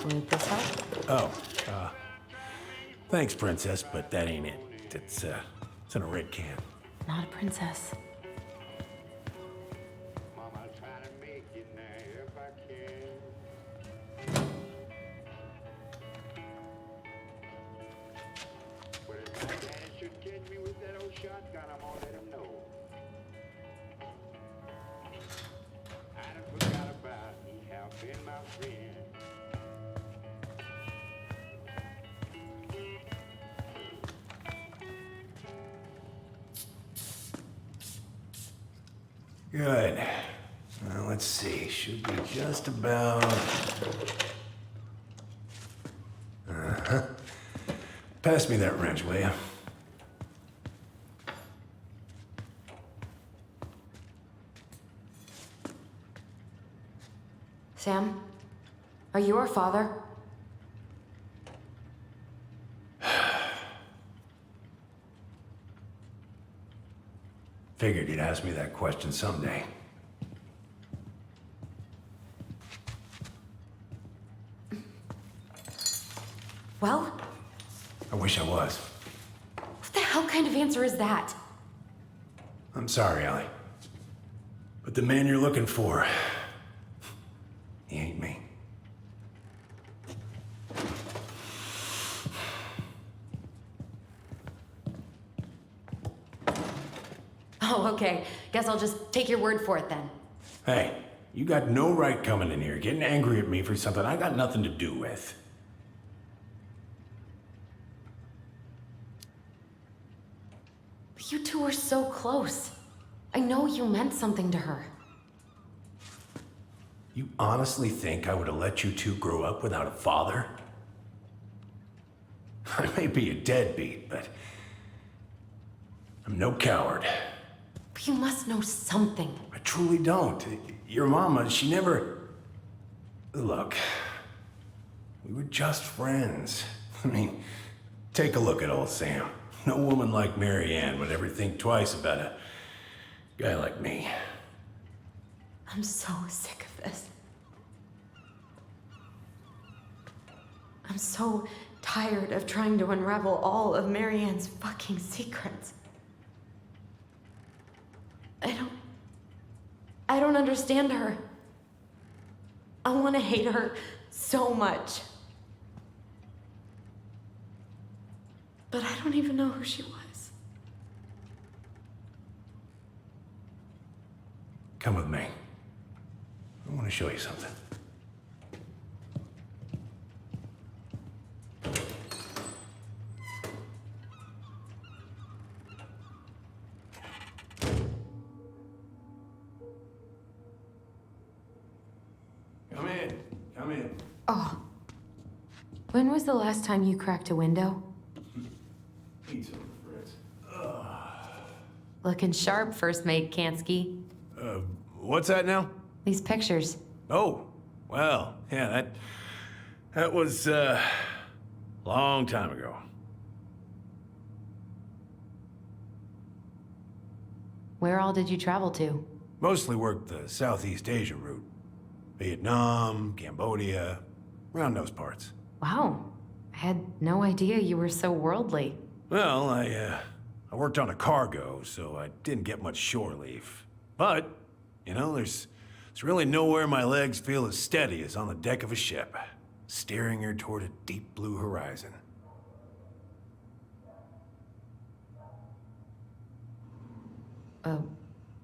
Would this help? Oh, thanks, Princess, but that ain't it. It's in a red can. Not a princess. Good. Well, let's see. Should be just about... Uh-huh. Pass me that wrench, will you? Sam, are you our father? Figured you'd ask me that question someday. Well, I wish I was. what the hell kind of answer is that? I'm sorry, Allie. But the man you're looking for, he ain't me. Oh, okay. Guess I'll just take your word for it then. Hey, you got no right coming in here getting angry at me for something I got nothing to do with. But you two were so close. I know you meant something to her. You honestly think I would have let you two grow up without a father? I may be a deadbeat, but I'm no coward. But you must know something. I truly don't. Your mama, she never... Look, we were just friends. I mean, take a look at old Sam. No woman like Mary Ann would ever think twice about a guy like me. I'm so sick of this. I'm so tired of trying to unravel all of Mary Ann's fucking secrets. I don't understand her. I want to hate her so much. But I don't even know who she was. Come with me. I want to show you something. Come in. Come in. Oh. When was the last time you cracked a window? Need some, Fritz. Looking sharp, first mate Kansky. What's that now? These pictures. Oh, well, yeah, that was, long time ago. Where all did you travel to? Mostly worked the Southeast Asia route. Vietnam, Cambodia, around those parts. Wow. I had no idea you were so worldly. Well, I worked on a cargo, so I didn't get much shore leave. But, you know, there's really nowhere my legs feel as steady as on the deck of a ship, steering her toward a deep blue horizon.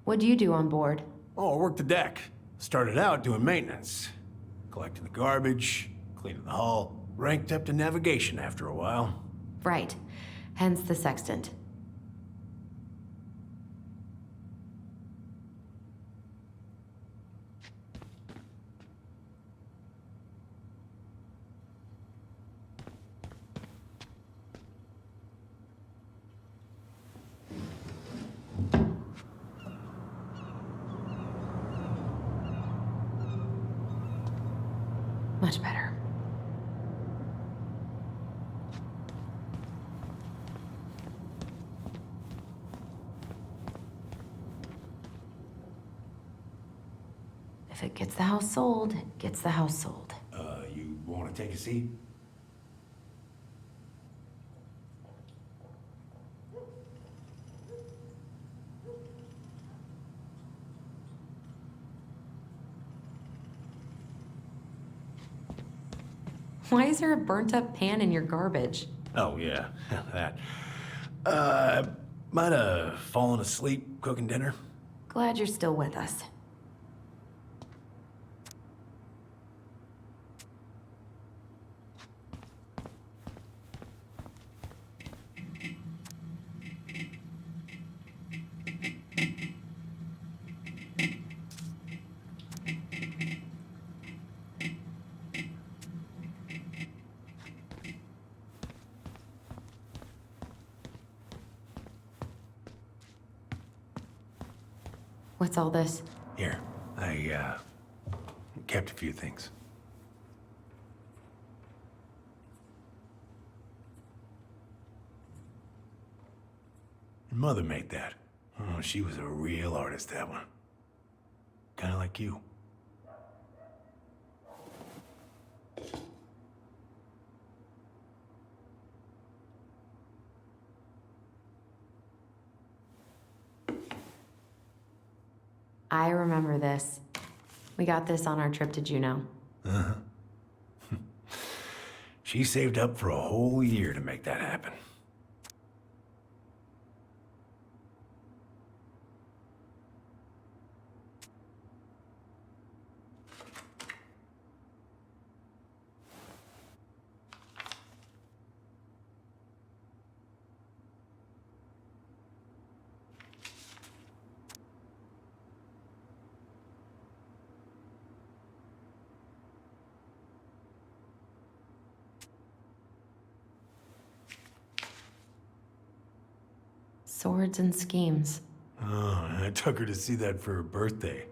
What do you do on board? Oh, I worked the deck. Started out doing maintenance. Collecting the garbage, cleaning the hull. Ranked up to navigation after a while. Right. Hence the sextant. Much better. If it gets the house sold, it gets the house sold. You want to take a seat? Why is there a burnt-up pan in your garbage? Oh, yeah, that. Might have fallen asleep cooking dinner. Glad you're still with us. What's all this? Here, I kept a few things. Your mother made that. Oh, she was a real artist, that one. Kinda like you. I remember this. We got this on our trip to Juneau. Uh-huh. She saved up for a whole year to make that happen. Swords and schemes. Oh, I took her to see that for her birthday.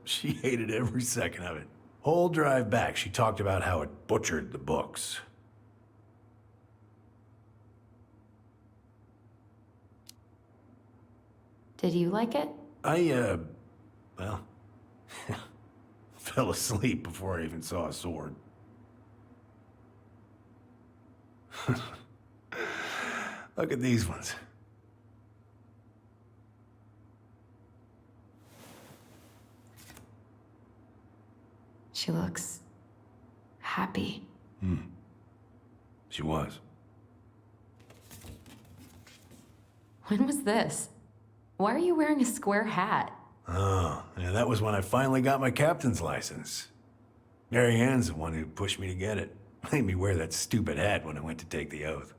She hated every second of it. Whole drive back, she talked about how it butchered the books. Did you like it? Well, fell asleep before I even saw a sword. Look at these ones. She looks happy. She was. When was this? Why are you wearing a square hat? Oh, yeah, that was when I finally got my captain's license. Mary Ann's the one who pushed me to get it. Made me wear that stupid hat when I went to take the oath.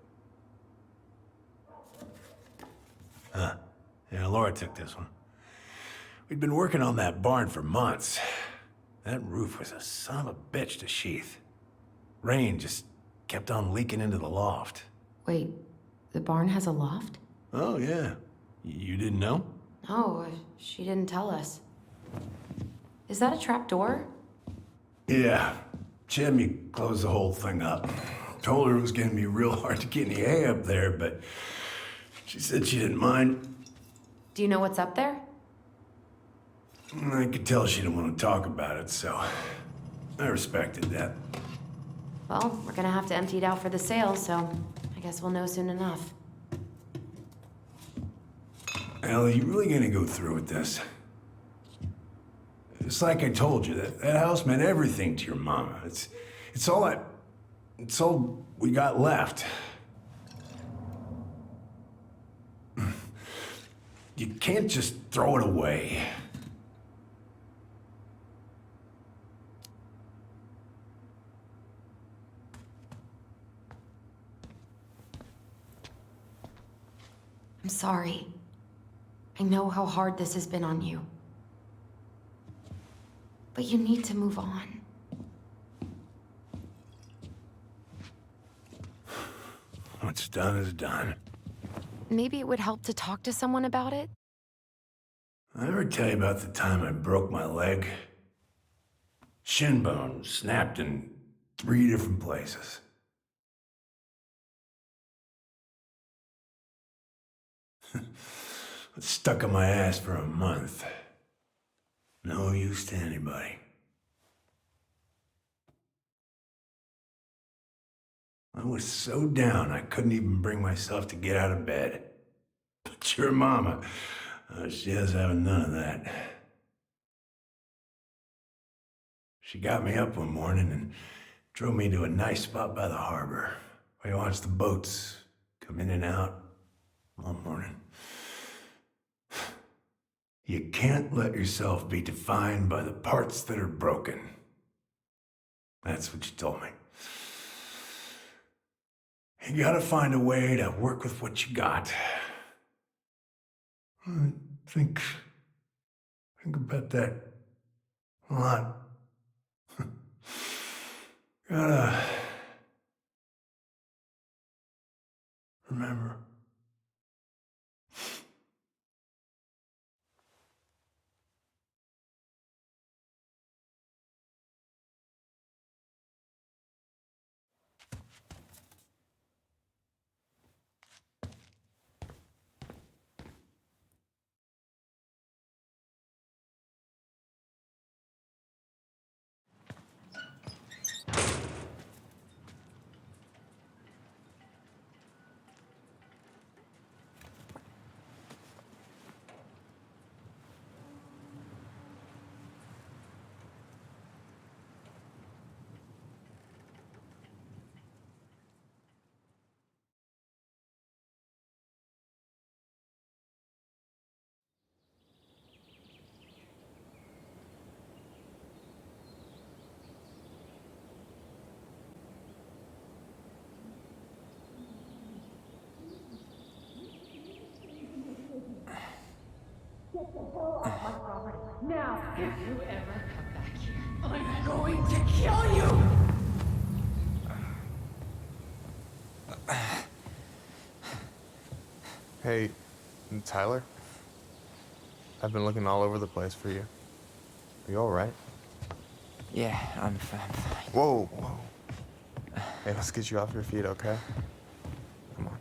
Yeah, Laura took this one. We'd been working on that barn for months. That roof was a son of a bitch to sheath. Rain just kept on leaking into the loft. Wait, the barn has a loft? Oh, yeah. You didn't know? Oh, she didn't tell us. Is that a trap door? Yeah. She had me close the whole thing up. Told her it was gonna be real hard to get any hay up there, but she said she didn't mind. Do you know what's up there? I could tell she didn't want to talk about it, so I respected that. Well, we're gonna have to empty it out for the sale, so I guess we'll know soon enough. Ellie, you really gonna go through with this? It's like I told you, that house meant everything to your mama. It's all we got left. You can't just throw it away. I'm sorry. I know how hard this has been on you. But you need to move on. What's done is done. Maybe it would help to talk to someone about it? I ever tell you about the time I broke my leg? Shin bone snapped in 3 different places. It stuck in my ass for a month. No use to anybody. I was so down I couldn't even bring myself to get out of bed. But your mama, she has having none of that. She got me up one morning and drove me to a nice spot by the harbor, where you watch the boats come in and out all morning. You can't let yourself be defined by the parts that are broken. That's what you told me. You gotta find a way to work with what you got. I think about that a lot. Gotta remember. Now, if you ever come back here, I'm going to kill you! Hey, Tyler? I've been looking all over the place for you. Are you alright? Yeah, I'm fine. Whoa, whoa. Hey, let's get you off your feet, okay? Come on.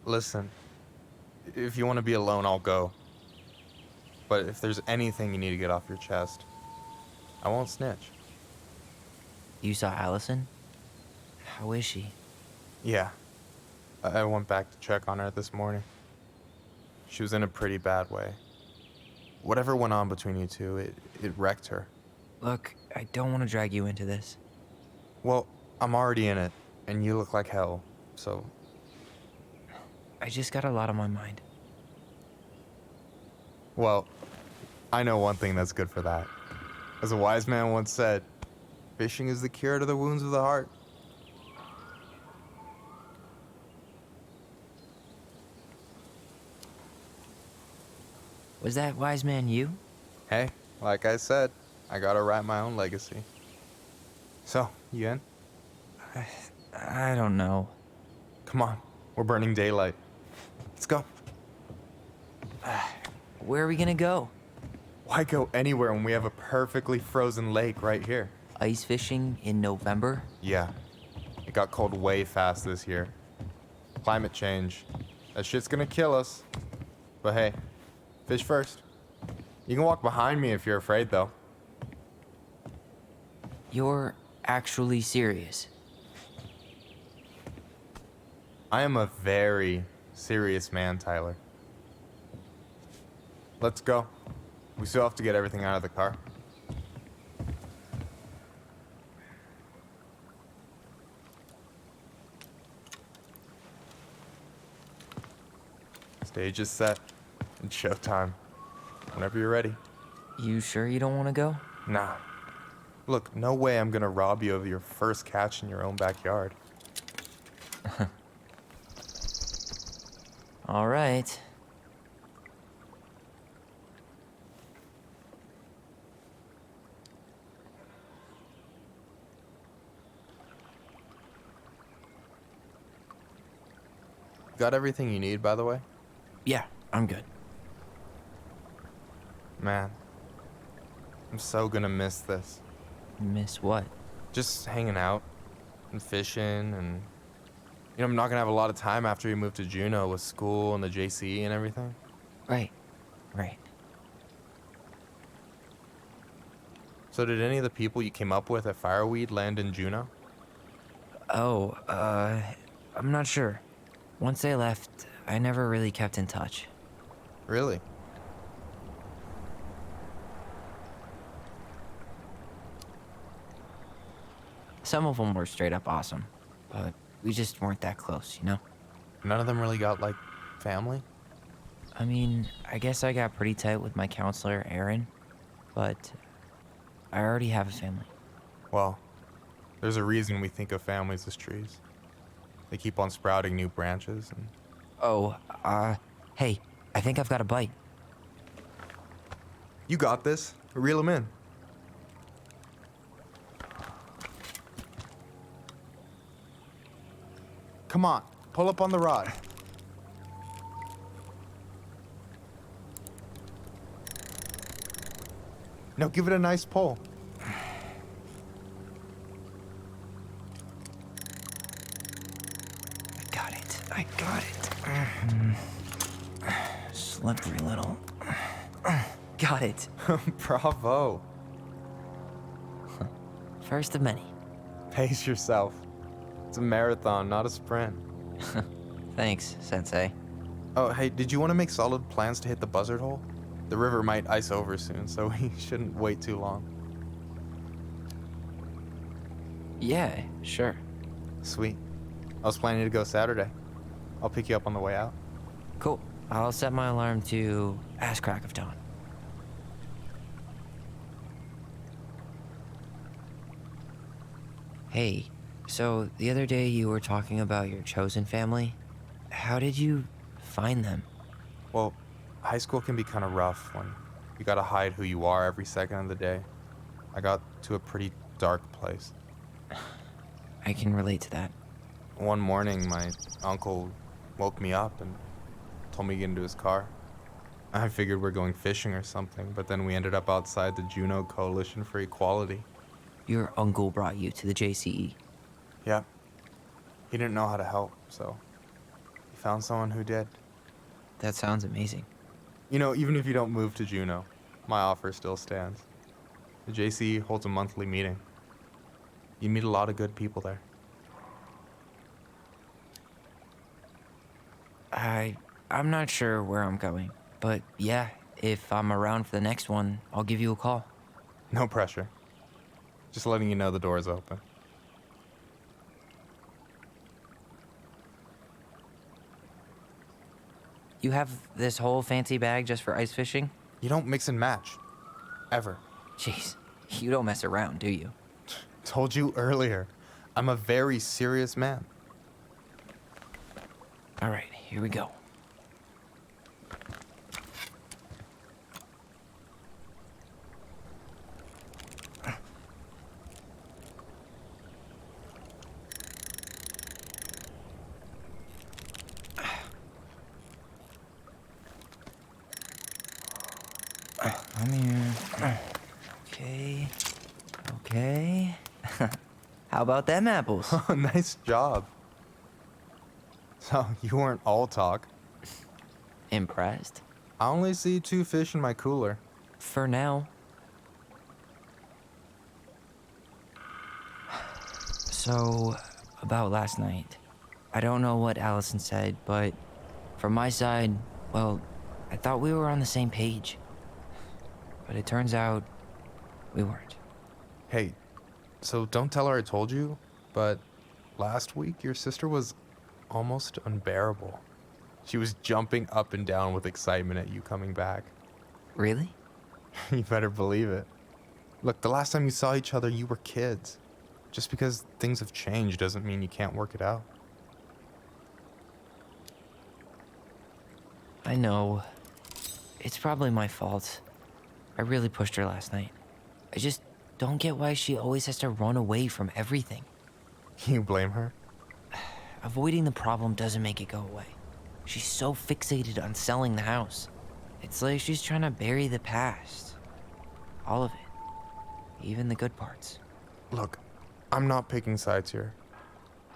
Listen, if you want to be alone, I'll go. But if there's anything you need to get off your chest, I won't snitch. You saw Allison? How is she? Yeah. I went back to check on her this morning. She was in a pretty bad way. Whatever went on between you two, it wrecked her. Look, I don't want to drag you into this. Well, I'm already in it, and you look like hell, so... I just got a lot on my mind. Well, I know one thing that's good for that. As a wise man once said, fishing is the cure to the wounds of the heart. Was that wise man you? Hey, like I said, I gotta write my own legacy. So, you in? I don't know. Come on, we're burning daylight. Let's go. Where are we gonna go? Why go anywhere when we have a perfectly frozen lake right here? Ice fishing in November? Yeah, it got cold way fast this year. Climate change. That shit's gonna kill us. But hey, fish first. You can walk behind me if you're afraid, though. You're actually serious? I am a very serious man, Tyler. Let's go. We still have to get everything out of the car. Stage is set. It's showtime. Whenever you're ready. You sure you don't want to go? Nah. Look, no way I'm gonna rob you of your first catch in your own backyard. All right. Got everything you need, by the way? Yeah, I'm good. Man, I'm so gonna miss this. Miss what? Just hanging out and fishing and... You know, I'm not gonna have a lot of time after we move to Juneau with school and the JC and everything. Right. So did any of the people you came up with at Fireweed land in Juneau? Oh, I'm not sure. Once they left, I never really kept in touch. Really? Some of them were straight up awesome, but we just weren't that close, you know? None of them really got, like, family? I mean, I guess I got pretty tight with my counselor, Aaron, but I already have a family. Well, there's a reason we think of families as trees. They keep on sprouting new branches and... Oh, hey, I think I've got a bite. You got this. Reel them in. Come on, pull up on the rod. No, give it a nice pull. I got it. Slippery little. Got it. Bravo. First of many. Pace yourself. It's a marathon, not a sprint. Thanks, Sensei. Oh, hey, did you want to make solid plans to hit the buzzard hole? The river might ice over soon, so we shouldn't wait too long. Yeah, sure. Sweet. I was planning to go Saturday. I'll pick you up on the way out. Cool. I'll set my alarm to ass crack of dawn. Hey, so the other day you were talking about your chosen family. How did you find them? Well, high school can be kind of rough when you gotta hide who you are every second of the day. I got to a pretty dark place. I can relate to that. One morning, my uncle woke me up and told me to get into his car. I figured we're going fishing or something, but then we ended up outside the Juneau Coalition for Equality. Your uncle brought you to the JCE. Yep. He didn't know how to help, so he found someone who did. That sounds amazing. You know, even if you don't move to Juneau, my offer still stands. The JCE holds a monthly meeting. You meet a lot of good people there. I'm not sure where I'm going, but yeah, if I'm around for the next one, I'll give you a call. No pressure. Just letting you know the door is open. You have this whole fancy bag just for ice fishing? You don't mix and match. Ever. Jeez, you don't mess around, do you? Told you earlier. I'm a very serious man. All right, here we go. I'm here. Okay. Okay. How about them apples? Nice job. So, you weren't all talk. Impressed? I only see 2 fish in my cooler. For now. So, about last night. I don't know what Allison said, but from my side, well, I thought we were on the same page. But it turns out we weren't. Hey, so don't tell her I told you, but last week your sister was almost unbearable. She was jumping up and down with excitement at you coming back. Really? You better believe it. Look, the last time you saw each other, you were kids. Just because things have changed doesn't mean you can't work it out. I know. It's probably my fault. I really pushed her last night. I just don't get why she always has to run away from everything. You blame her? Avoiding the problem doesn't make it go away. She's so fixated on selling the house. It's like she's trying to bury the past. All of it. Even the good parts. Look, I'm not picking sides here.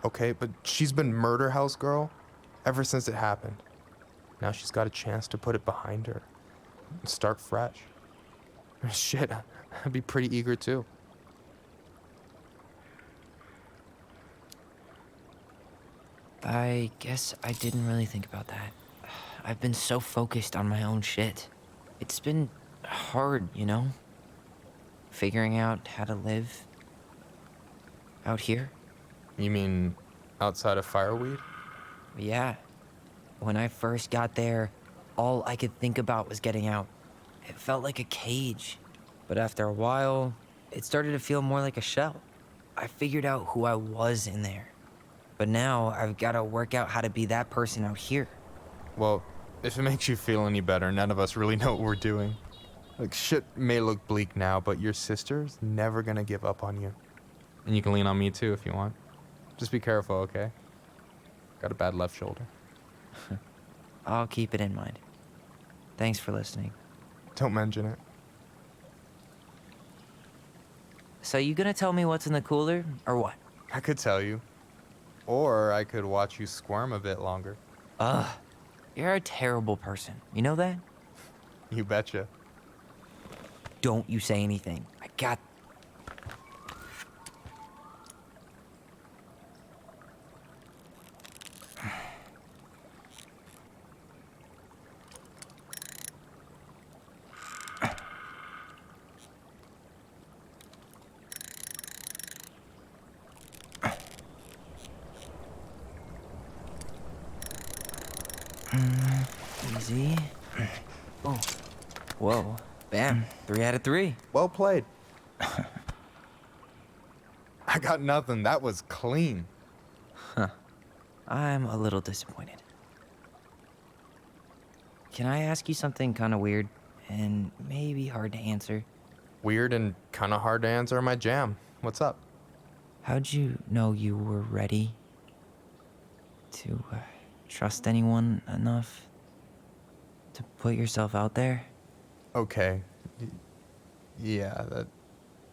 Okay, but she's been murder house girl ever since it happened. Now she's got a chance to put it behind her and start fresh. Shit, I'd be pretty eager too. I guess I didn't really think about that. I've been so focused on my own shit. It's been hard, you know? Figuring out how to live out here. You mean outside of Fireweed? Yeah. When I first got there, all I could think about was getting out. It felt like a cage. But after a while, it started to feel more like a shell. I figured out who I was in there. But now I've got to work out how to be that person out here. Well, if it makes you feel any better, none of us really know what we're doing. Like, shit may look bleak now, but your sister's never gonna give up on you. And you can lean on me too if you want. Just be careful, okay? Got a bad left shoulder. I'll keep it in mind. Thanks for listening. Don't mention it. So you gonna tell me what's in the cooler, or what? I could tell you. Or I could watch you squirm a bit longer. Ugh. You're a terrible person. You know that? You betcha. Don't you say anything. I got... Easy. Oh. Whoa. Bam. 3 out of 3. Well played. I got nothing. That was clean. Huh. I'm a little disappointed. Can I ask you something kind of weird and maybe hard to answer? Weird and kind of hard to answer my jam. What's up? How'd you know you were ready to trust anyone enough to put yourself out there? Okay. Yeah,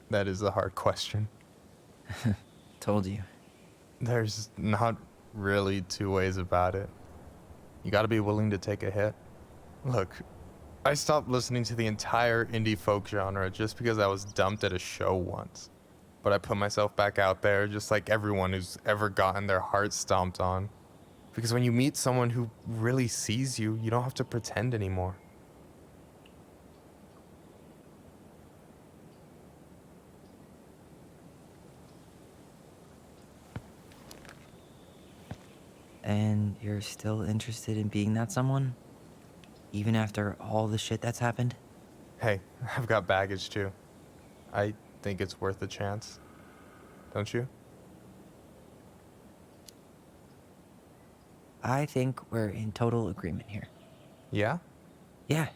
that is a hard question. Told you. There's not really two ways about it. You gotta be willing to take a hit. Look, I stopped listening to the entire indie folk genre just because I was dumped at a show once. But I put myself back out there just like everyone who's ever gotten their heart stomped on. Because when you meet someone who really sees you, you don't have to pretend anymore. And you're still interested in being that someone? Even after all the shit that's happened? Hey, I've got baggage too. I think it's worth a chance. Don't you? I think we're in total agreement here. Yeah? Yeah.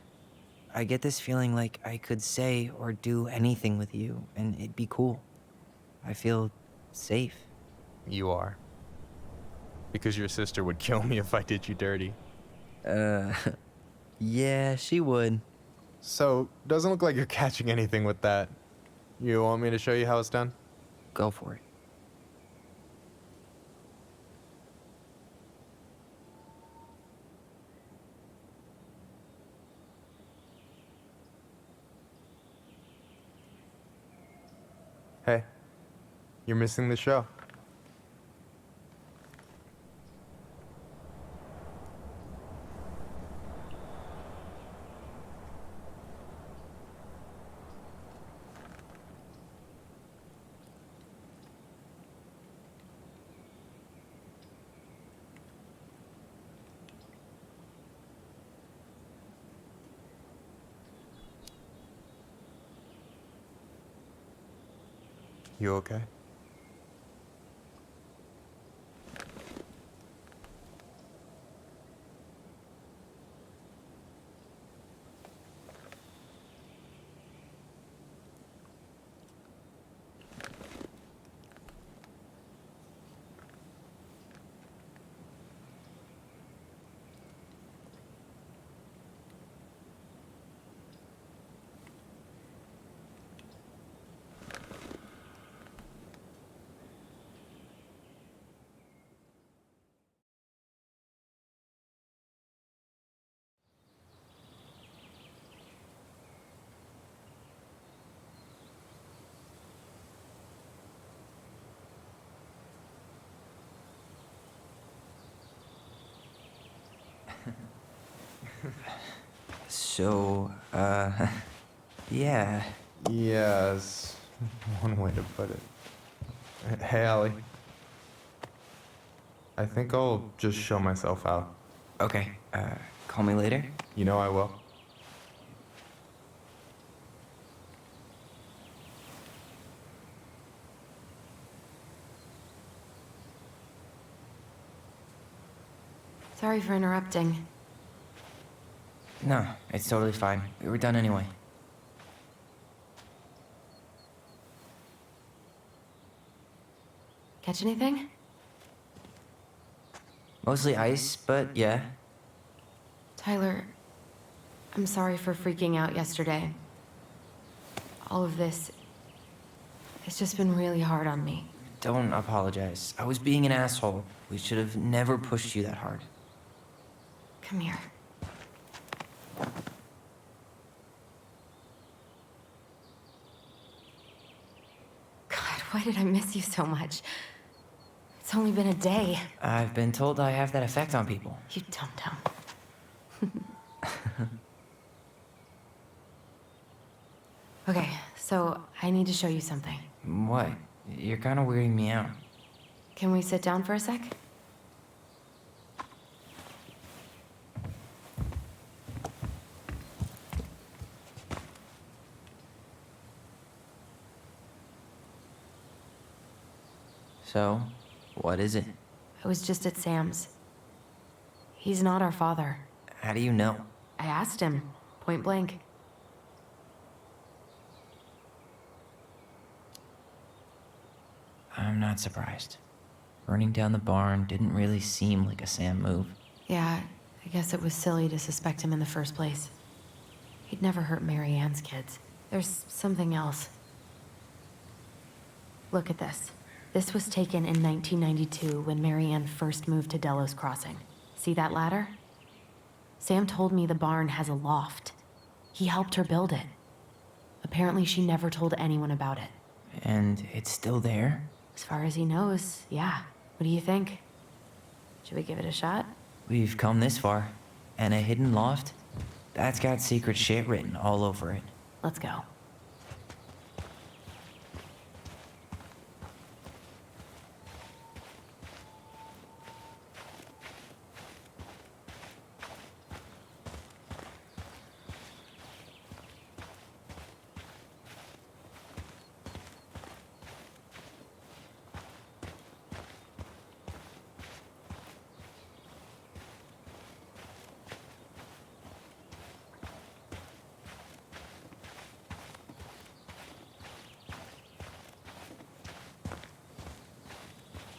I get this feeling like I could say or do anything with you, and it'd be cool. I feel safe. You are. Because your sister would kill me if I did you dirty. Yeah, she would. So, doesn't look like you're catching anything with that. You want me to show you how it's done? Go for it. Hey, you're missing the show. You okay? So, yeah. Yes, one way to put it. Hey, Allie. I think I'll just show myself out. Okay, call me later? You know I will. Sorry for interrupting. No, it's totally fine. We were done anyway. Catch anything? Mostly ice, but yeah. Tyler, I'm sorry for freaking out yesterday. All of this, it's just been really hard on me. Don't apologize. I was being an asshole. We should have never pushed you that hard. Come here. God, why did I miss you so much? It's only been a day. I've been told I have that effect on people. You dum-dum. Okay, so I need to show you something. What? You're kind of weirding me out. Can we sit down for a sec? So, what is it? I was just at Sam's. He's not our father. How do you know? I asked him, point blank. I'm not surprised. Burning down the barn didn't really seem like a Sam move. Yeah, I guess it was silly to suspect him in the first place. He'd never hurt Mary Ann's kids. There's something else. Look at this. This was taken in 1992 when Mary Ann first moved to Delos Crossing. See that ladder? Sam told me the barn has a loft. He helped her build it. Apparently she never told anyone about it. And it's still there? As far as he knows, yeah. What do you think? Should we give it a shot? We've come this far. And a hidden loft? That's got secret shit written all over it. Let's go.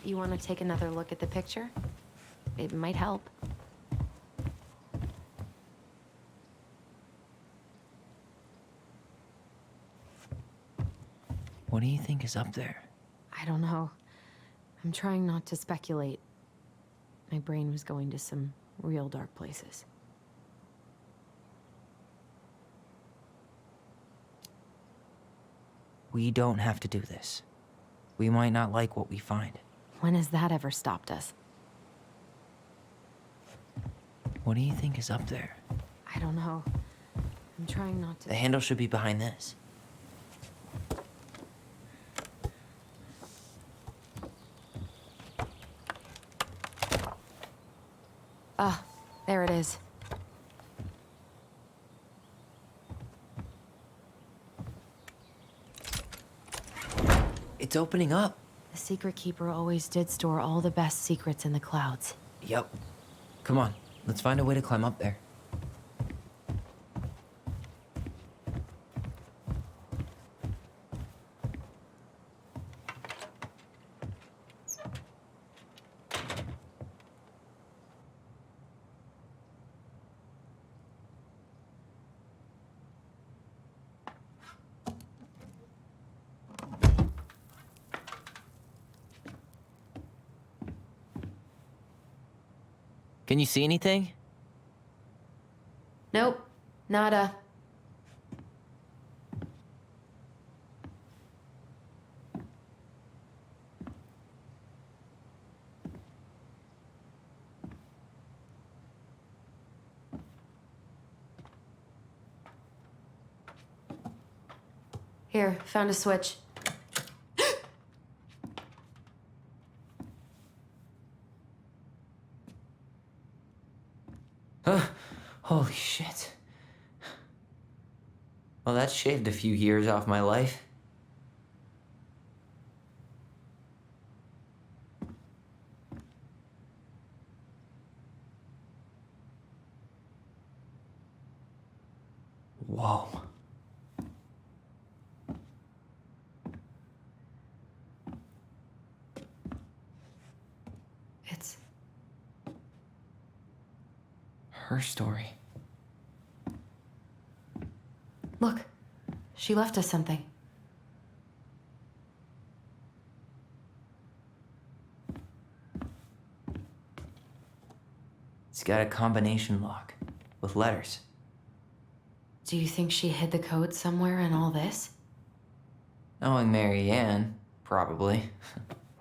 You want to take another look at the picture? It might help. What do you think is up there? I don't know. I'm trying not to speculate. My brain was going to some real dark places. We don't have to do this. We might not like what we find. When has that ever stopped us? What do you think is up there? I don't know. I'm trying not to... The handle should be behind this. Ah, there it is. It's opening up. The Secret Keeper always did store all the best secrets in the clouds. Yep. Come on, let's find a way to climb up there. Can you see anything? Nope, nada. Here, found a switch. Holy shit. Well, that shaved a few years off my life. Whoa. It's her story. Look, she left us something. It's got a combination lock with letters. Do you think she hid the code somewhere in all this? Knowing Mary Ann, probably.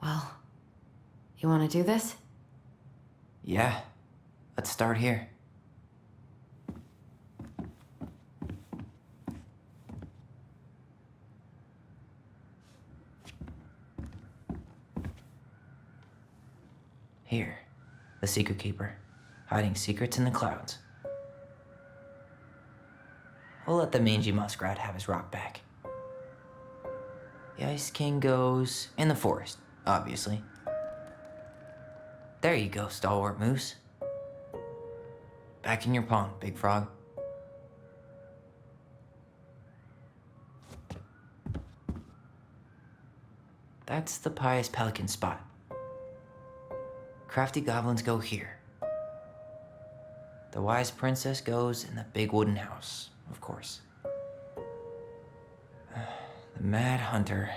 Well, you want to do this? Yeah, let's start here. Here, the Secret Keeper, hiding secrets in the clouds. We'll let the mangy muskrat have his rock back. The Ice King goes in the forest, obviously. There you go, stalwart moose. Back in your pond, big frog. That's the pious pelican spot. Crafty goblins go here. The wise princess goes in the big wooden house, of course. The mad hunter,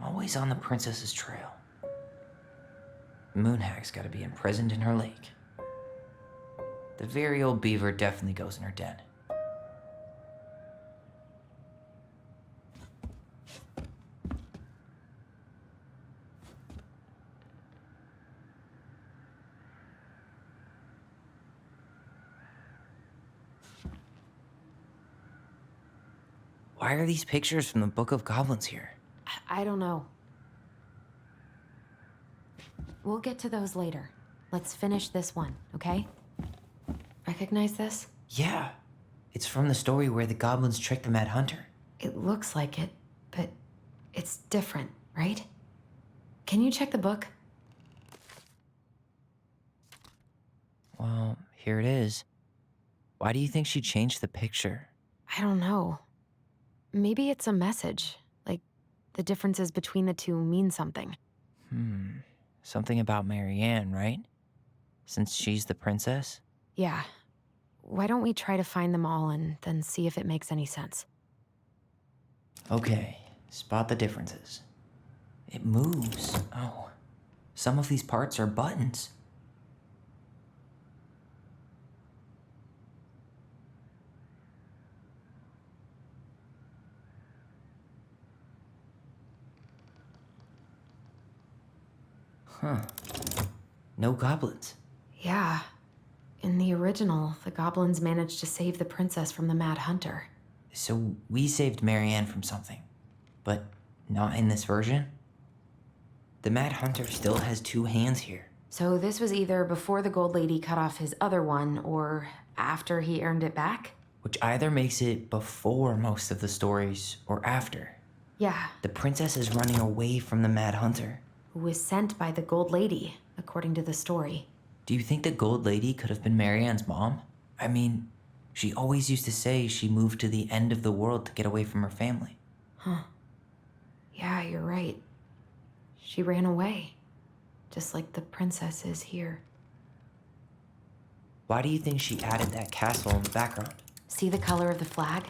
always on the princess's trail. The moon hag's gotta be imprisoned in her lake. The very old beaver definitely goes in her den. Why are these pictures from the Book of Goblins here? I don't know. We'll get to those later. Let's finish this one, okay? Recognize this? Yeah, it's from the story where the goblins tricked the Mad Hunter. It looks like it, but it's different, right? Can you check the book? Well, here it is. Why do you think she changed the picture? I don't know. Maybe it's a message, like the differences between the two mean something. Something about Marianne, right? Since she's the princess? Yeah. Why don't we try to find them all and then see if it makes any sense? Okay, spot the differences. It moves. Oh, some of these parts are buttons. Huh. No goblins. Yeah. In the original, the goblins managed to save the princess from the Mad Hunter. So we saved Marianne from something, but not in this version? The Mad Hunter still has two hands here. So this was either before the Gold Lady cut off his other one, or after he earned it back? Which either makes it before most of the stories, or after. Yeah. The princess is running away from the Mad Hunter. Who was sent by the Gold Lady, according to the story. Do you think the Gold Lady could have been Marianne's mom? I mean, she always used to say she moved to the end of the world to get away from her family. Huh. Yeah, you're right. She ran away, just like the princess is here. Why do you think she added that castle in the background? See the color of the flag?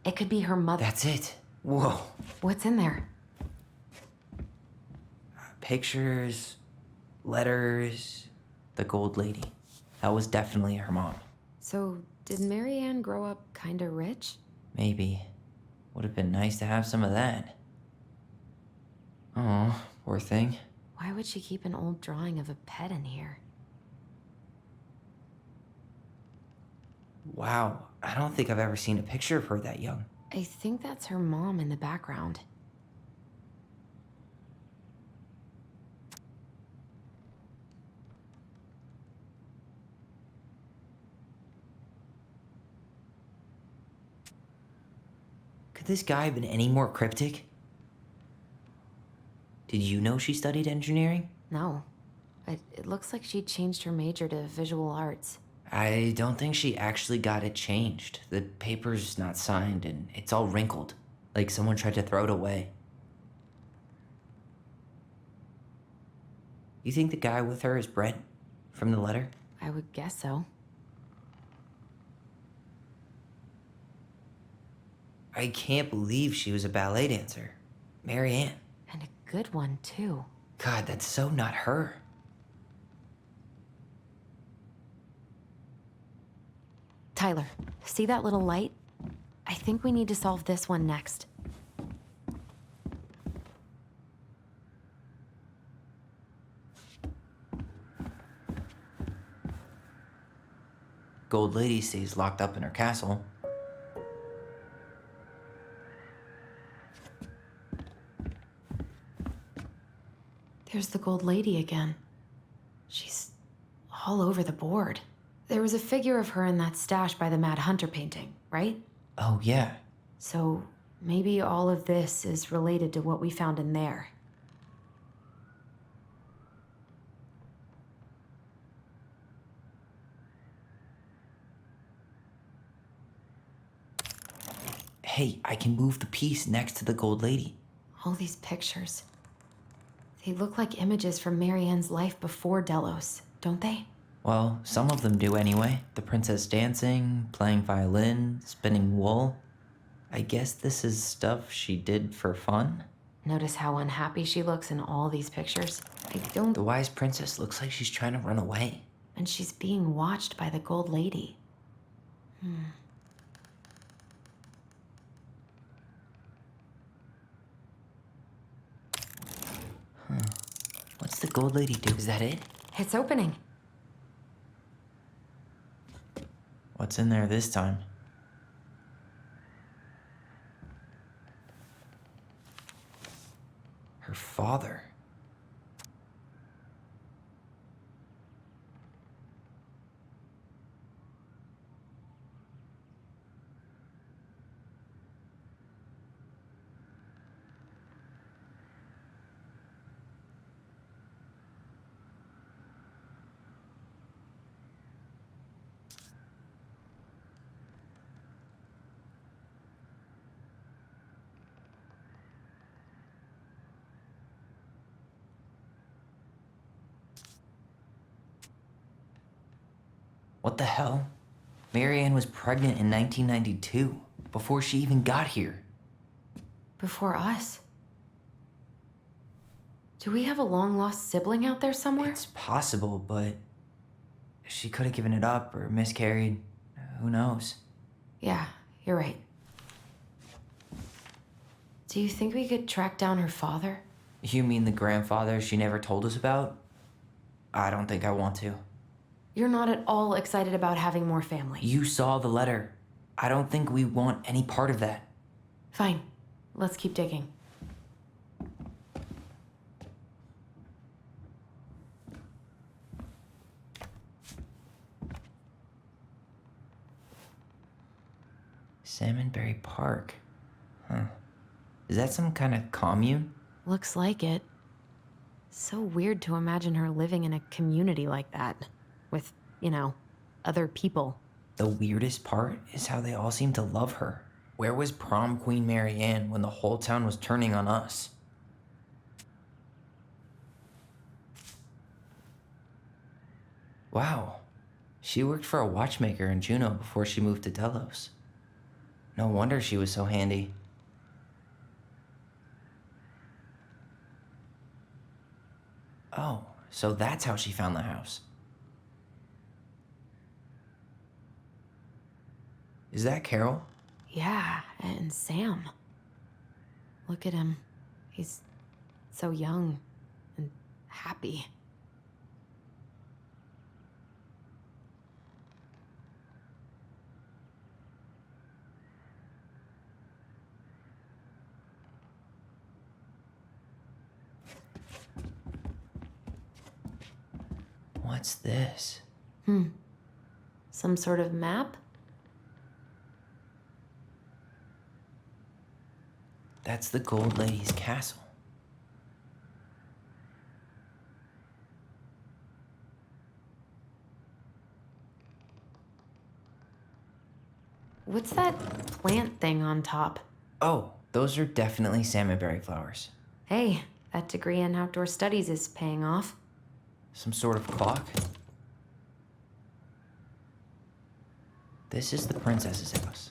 It could be her mother. That's it. Whoa. What's in there? Pictures, letters, the Gold Lady. That was definitely her mom. So, did Marianne grow up kinda rich? Maybe. Would have been nice to have some of that. Oh, poor thing. Why would she keep an old drawing of a pet in here? Wow, I don't think I've ever seen a picture of her that young. I think that's her mom in the background. Could this guy have been any more cryptic? Did you know she studied engineering? No, but it looks like she changed her major to visual arts. I don't think she actually got it changed. The paper's not signed and it's all wrinkled, like someone tried to throw it away. You think the guy with her is Brent from the letter? I would guess so. I can't believe she was a ballet dancer. Marianne. And a good one, too. God, that's so not her. Tyler, see that little light? I think we need to solve this one next. Gold Lady stays locked up in her castle. There's the Gold Lady again. She's all over the board. There was a figure of her in that stash by the Mad Hunter painting, right? Oh, yeah. So maybe all of this is related to what we found in there. Hey, I can move the piece next to the gold lady. All these pictures. They look like images from Marianne's life before Delos, don't they? Well, some of them do anyway. The princess dancing, playing violin, spinning wool. I guess this is stuff she did for fun? Notice how unhappy she looks in all these pictures? I don't... The wise princess looks like she's trying to run away. And she's being watched by the gold lady. What's the gold lady do? Is that it? It's opening. What's in there this time? Her father. What the hell? Marianne was pregnant in 1992, before she even got here. Before us? Do we have a long-lost sibling out there somewhere? It's possible, but she could have given it up or miscarried. Who knows? Yeah, you're right. Do you think we could track down her father? You mean the grandfather she never told us about? I don't think I want to. You're not at all excited about having more family. You saw the letter. I don't think we want any part of that. Fine. Let's keep digging. Salmonberry Park. Huh. Is that some kind of commune? Looks like it. So weird to imagine her living in a community like that. With, other people. The weirdest part is how they all seem to love her. Where was prom queen Marianne when the whole town was turning on us? Wow. She worked for a watchmaker in Juneau before she moved to Delos. No wonder she was so handy. Oh, so that's how she found the house. Is that Carol? Yeah, and Sam. Look at him. He's so young and happy. What's this? Some sort of map? That's the Gold Lady's castle. What's that plant thing on top? Oh, those are definitely salmonberry flowers. Hey, that degree in outdoor studies is paying off. Some sort of clock? This is the princess's house.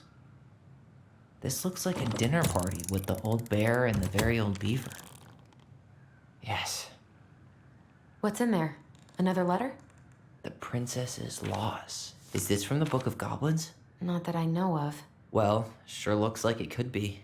This looks like a dinner party with the old bear and the very old beaver. Yes. What's in there? Another letter? The princess's laws. Is this from the Book of Goblins? Not that I know of. Well, sure looks like it could be.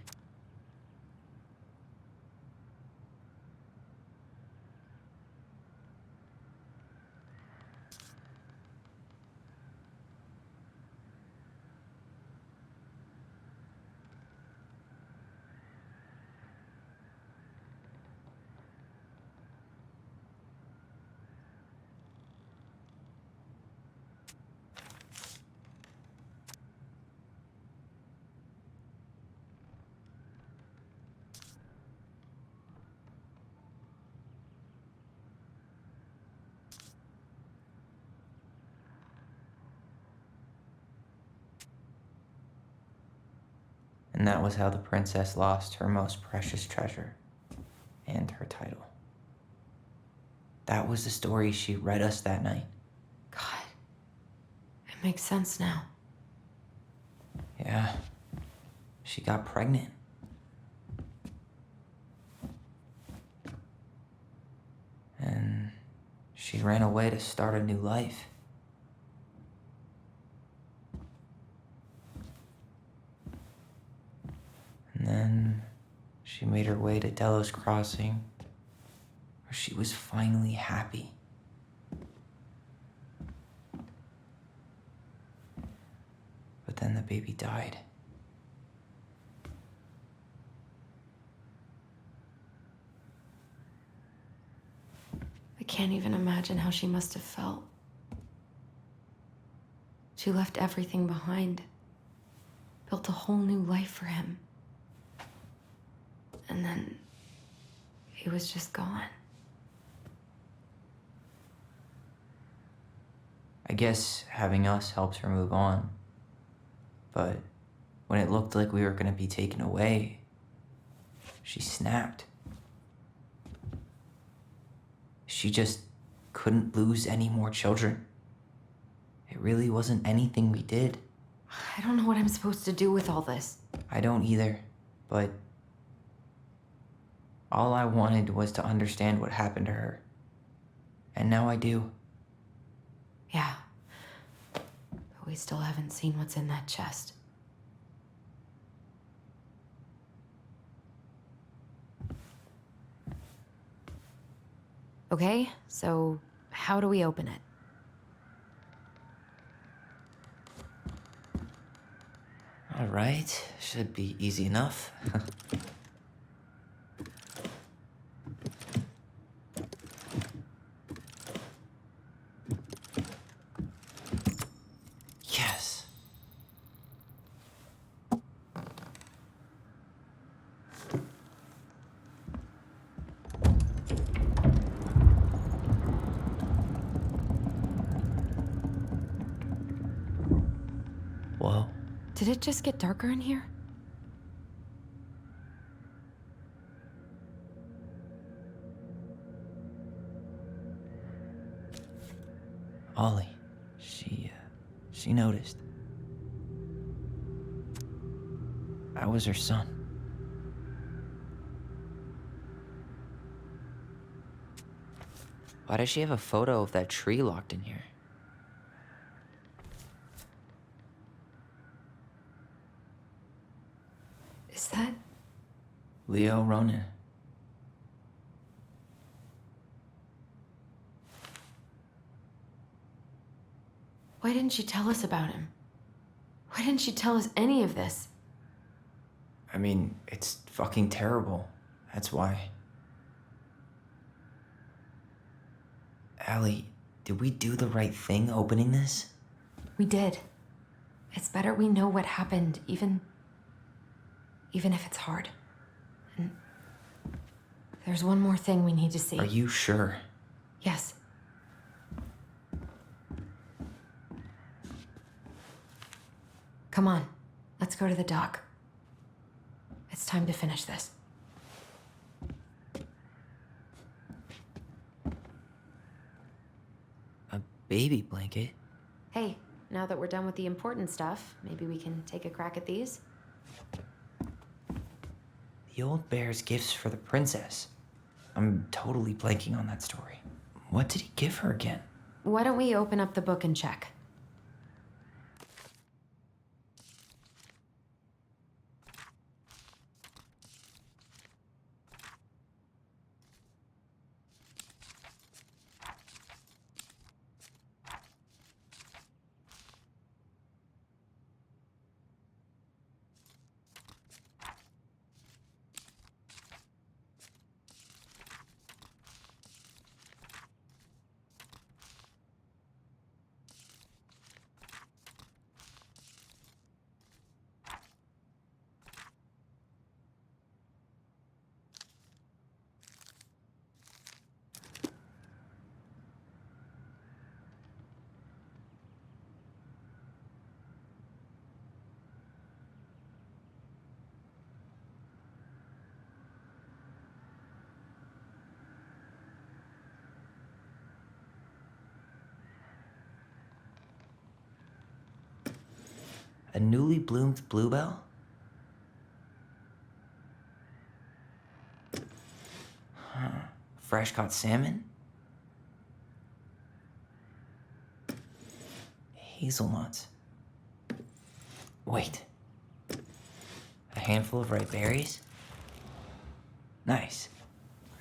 And that was how the princess lost her most precious treasure and her title. That was the story she read us that night. God, it makes sense now. Yeah, she got pregnant. And she ran away to start a new life. And then she made her way to Delos Crossing, where she was finally happy. But then the baby died. I can't even imagine how she must have felt. She left everything behind, built a whole new life for him. And then he was just gone. I guess having us helped her move on. But when it looked like we were gonna be taken away, she snapped. She just couldn't lose any more children. It really wasn't anything we did. I don't know what I'm supposed to do with all this. I don't either, but all I wanted was to understand what happened to her. And now I do. Yeah. But we still haven't seen what's in that chest. Okay, so how do we open it? All right, should be easy enough. Yes. Whoa. Did it just get darker in here? Ollie, she noticed. I was her son. Why does she have a photo of that tree locked in here? Is that... Leo Ronan. Why didn't she tell us about him? Why didn't she tell us any of this? I mean, it's fucking terrible. That's why. Allie, did we do the right thing opening this? We did. It's better we know what happened, even if it's hard. And there's one more thing we need to see. Are you sure? Yes. Come on, let's go to the dock. It's time to finish this. A baby blanket? Hey, now that we're done with the important stuff, maybe we can take a crack at these? The old bear's gifts for the princess. I'm totally blanking on that story. What did he give her again? Why don't we open up the book and check? A newly bloomed bluebell? Huh. Fresh caught salmon? Hazelnuts. Wait. A handful of ripe berries? Nice.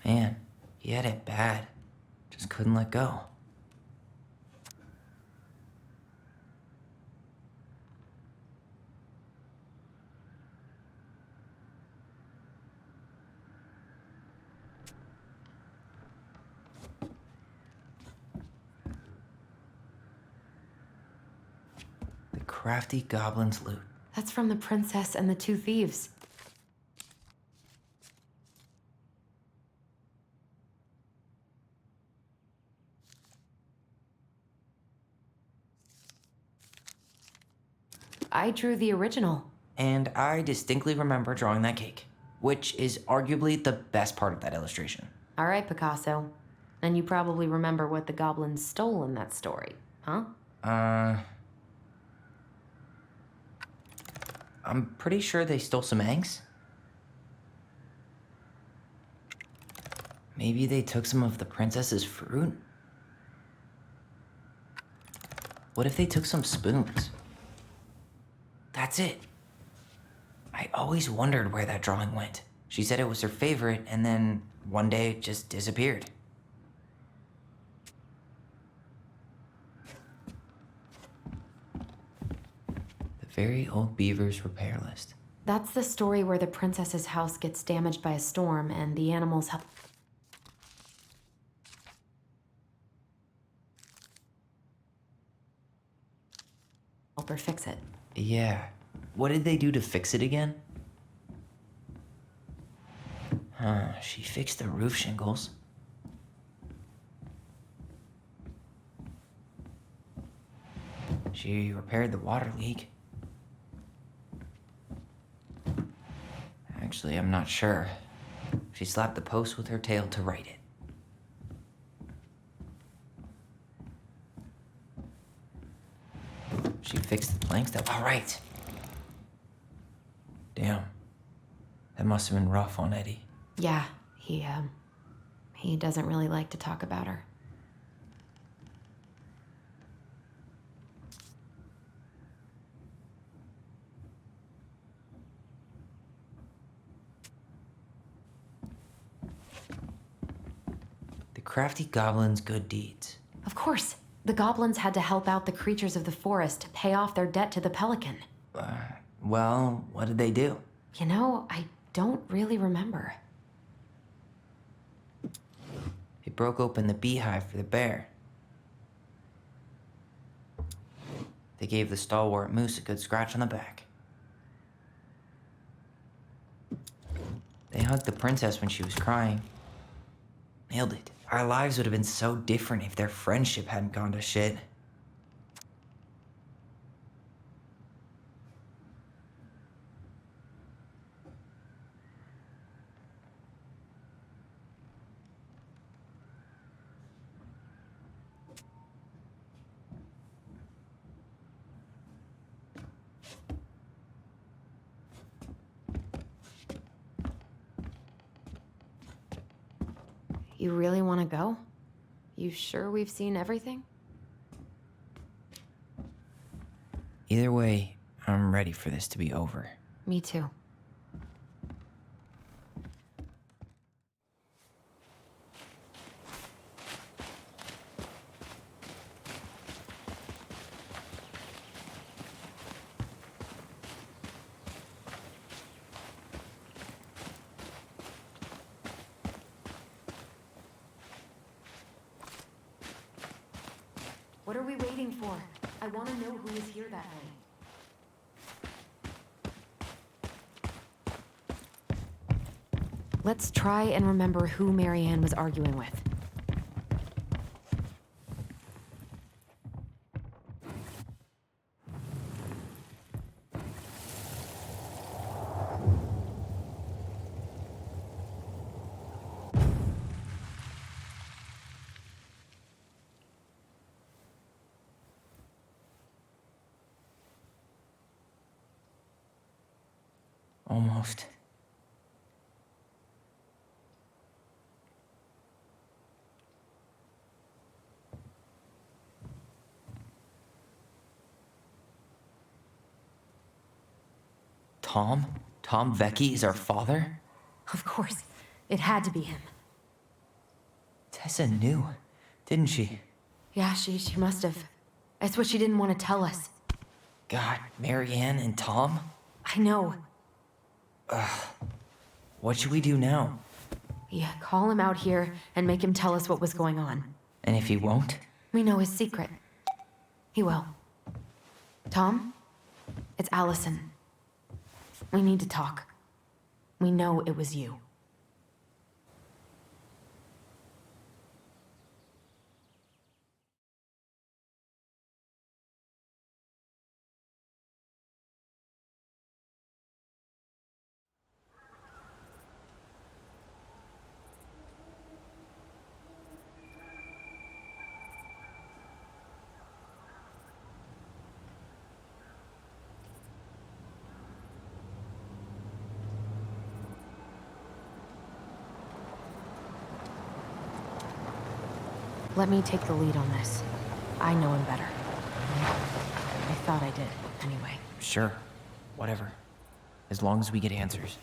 Man, he had it bad. Just couldn't let go. The crafty goblin's loot. That's from the princess and the two thieves. I drew the original. And I distinctly remember drawing that cake, which is arguably the best part of that illustration. All right, Picasso. And you probably remember what the goblins stole in that story, huh? I'm pretty sure they stole some eggs. Maybe they took some of the princess's fruit? What if they took some spoons? That's it. I always wondered where that drawing went. She said it was her favorite, and then one day it just disappeared. The Very Old Beaver's Repair List. That's the story where the princess's house gets damaged by a storm and the animals help her fix it. Yeah. What did they do to fix it again? She fixed the roof shingles. She repaired the water leak. Actually, I'm not sure. She slapped the post with her tail to right it. She fixed the planks that... All right. Damn. That must have been rough on Eddie. Yeah, he doesn't really like to talk about her. The crafty goblin's good deeds. Of course. The goblins had to help out the creatures of the forest to pay off their debt to the pelican. Well, what did they do? You know, I don't really remember. They broke open the beehive for the bear. They gave the stalwart moose a good scratch on the back. They hugged the princess when she was crying. Nailed it. Our lives would have been so different if their friendship hadn't gone to shit. You really want to go? You sure we've seen everything? Either way, I'm ready for this to be over. Me too. What are we waiting for? I want to know who was here that night. Let's try and remember who Marianne was arguing with. Almost. Tom? Tom Vecchi is our father? Of course. It had to be him. Tessa knew, didn't she? Yeah, she must have. It's what she didn't want to tell us. God, Marianne and Tom? I know. What should we do now? Yeah, call him out here and make him tell us what was going on. And if he won't? We know his secret. He will. Tom? It's Allison. We need to talk. We know it was you. Let me take the lead on this. I know him better. I thought I did, anyway. Sure. Whatever. As long as we get answers.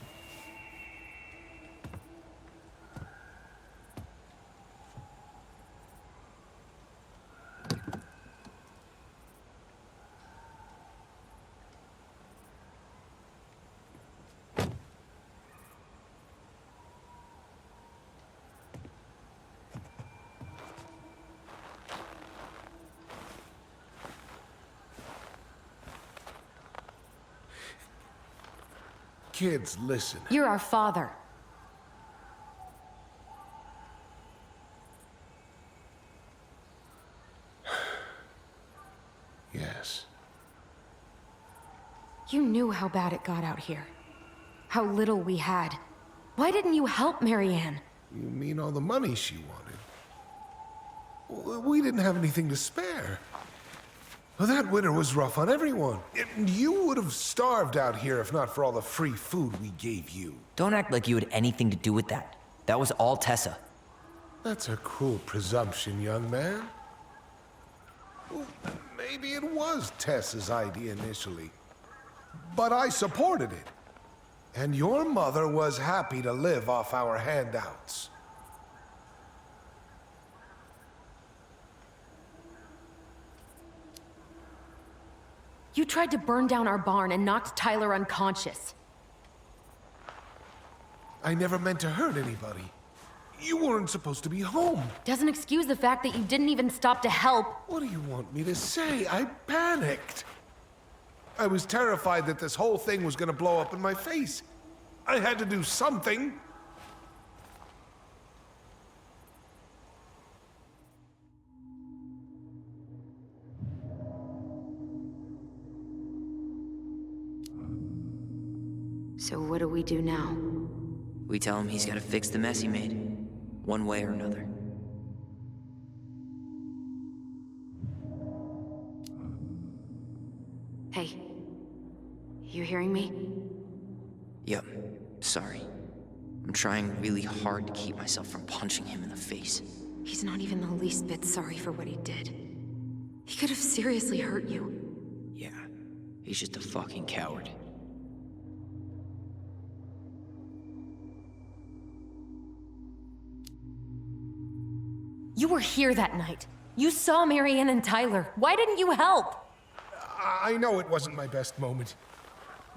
Kids, listen. You're our father. Yes. You knew how bad it got out here. How little we had. Why didn't you help Marianne? You mean all the money she wanted? We didn't have anything to spare. Well, that winter was rough on everyone. You would have starved out here if not for all the free food we gave you. Don't act like you had anything to do with that. That was all Tessa. That's a cruel presumption, young man. Well, maybe it was Tessa's idea initially, but I supported it. And your mother was happy to live off our handouts. You tried to burn down our barn and knocked Tyler unconscious. I never meant to hurt anybody. You weren't supposed to be home. Doesn't excuse the fact that you didn't even stop to help. What do you want me to say? I panicked. I was terrified that this whole thing was gonna blow up in my face. I had to do something. So what do we do now? We tell him he's gotta fix the mess he made. One way or another. Hey, you hearing me? Yep. Sorry. I'm trying really hard to keep myself from punching him in the face. He's not even the least bit sorry for what he did. He could have seriously hurt you. Yeah. He's just a fucking coward. You were here that night. You saw Marianne and Tyler. Why didn't you help? I know it wasn't my best moment,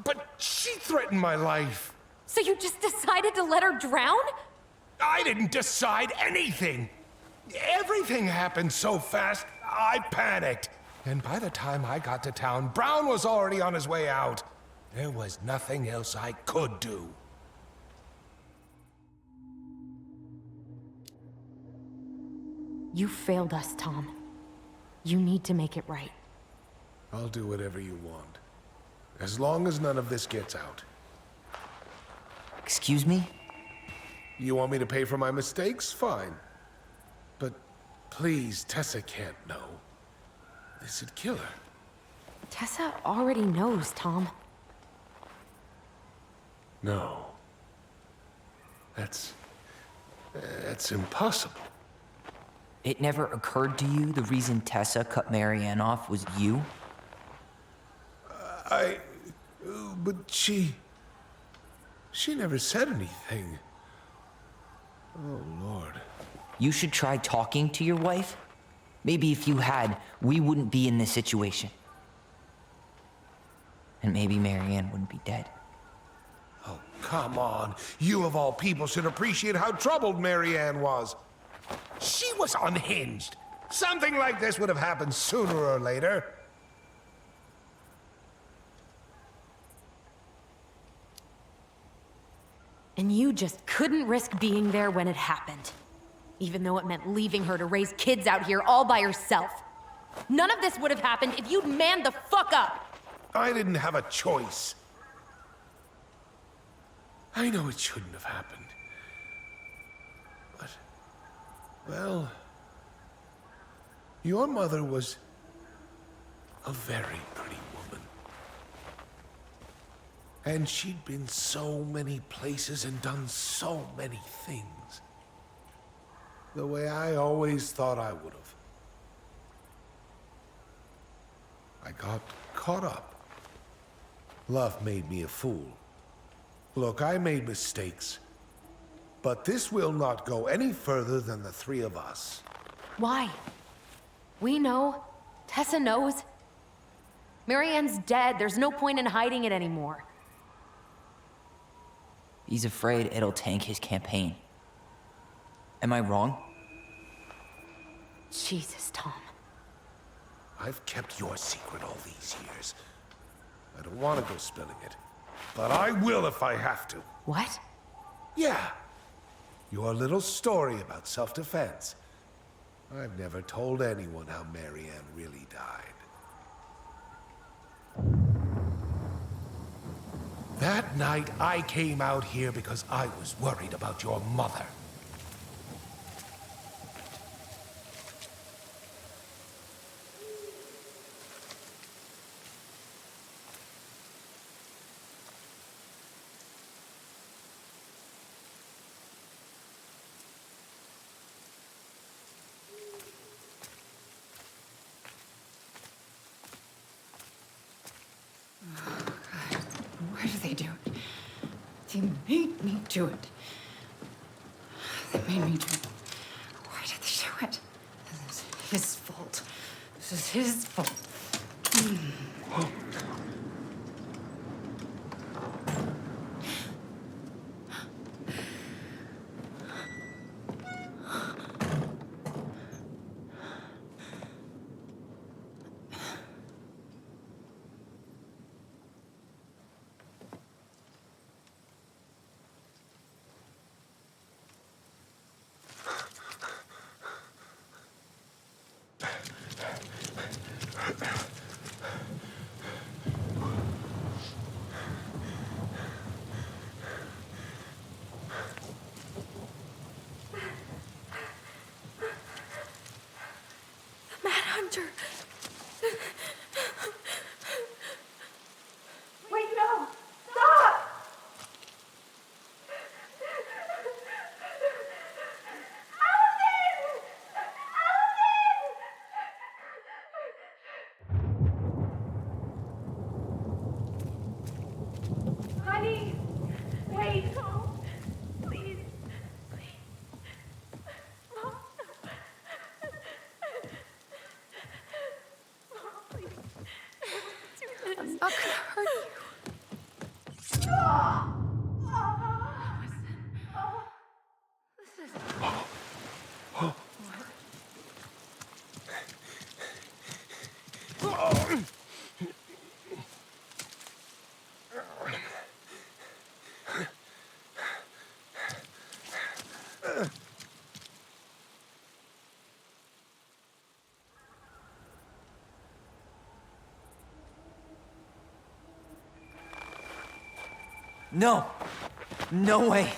but she threatened my life. So you just decided to let her drown? I didn't decide anything. Everything happened so fast, I panicked. And by the time I got to town, Brown was already on his way out. There was nothing else I could do. You failed us, Tom. You need to make it right. I'll do whatever you want. As long as none of this gets out. Excuse me? You want me to pay for my mistakes? Fine. But please, Tessa can't know. This would kill her. Tessa already knows, Tom. No. That's impossible. It never occurred to you the reason Tessa cut Marianne off was you? But she never said anything. Oh, Lord. You should try talking to your wife. Maybe if you had, we wouldn't be in this situation. And maybe Marianne wouldn't be dead. Oh, come on. You of all people should appreciate how troubled Marianne was. She was unhinged. Something like this would have happened sooner or later. And you just couldn't risk being there when it happened. Even though it meant leaving her to raise kids out here all by herself. None of this would have happened if you'd manned the fuck up! I didn't have a choice. I know it shouldn't have happened. But, well, your mother was a very pretty woman. And she'd been so many places and done so many things. The way I always thought I would have. I got caught up. Love made me a fool. Look, I made mistakes. But this will not go any further than the three of us. Why? We know. Tessa knows. Marianne's dead. There's no point in hiding it anymore. He's afraid it'll tank his campaign. Am I wrong? Jesus, Tom. I've kept your secret all these years. I don't want to go spilling it. But I will if I have to. What? Yeah. Your little story about self-defense. I've never told anyone how Marianne really died. That night, I came out here because I was worried about your mother. Why do they do it? They made me do it. They made me do it. Why did they do it? This is his fault. This is his fault. Manhunter! Wait, no! Stop! Allison! Allison! Honey! Wait! Oh, please. Mom, please. I'm not gonna hurt you. No. No way.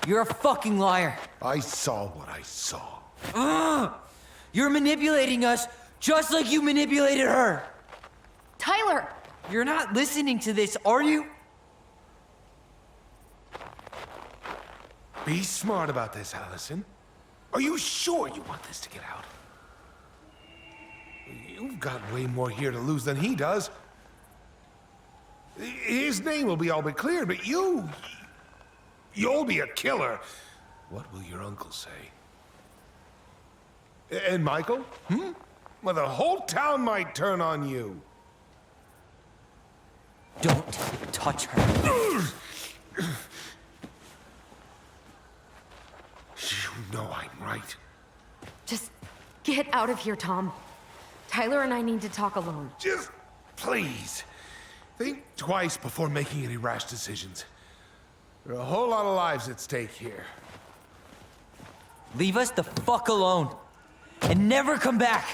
You're a fucking liar. I saw what I saw. You're manipulating us just like you manipulated her. Tyler! You're not listening to this, are you? Be smart about this, Allison. Are you sure you want this to get out? You've got way more here to lose than he does. His name will be all but cleared, but you'll be a killer. What will your uncle say? And Michael? Well, the whole town might turn on you. Don't touch her. You know I'm right. Just get out of here, Tom. Tyler and I need to talk alone. Just, please, think twice before making any rash decisions. There are a whole lot of lives at stake here. Leave us the fuck alone. And never come back.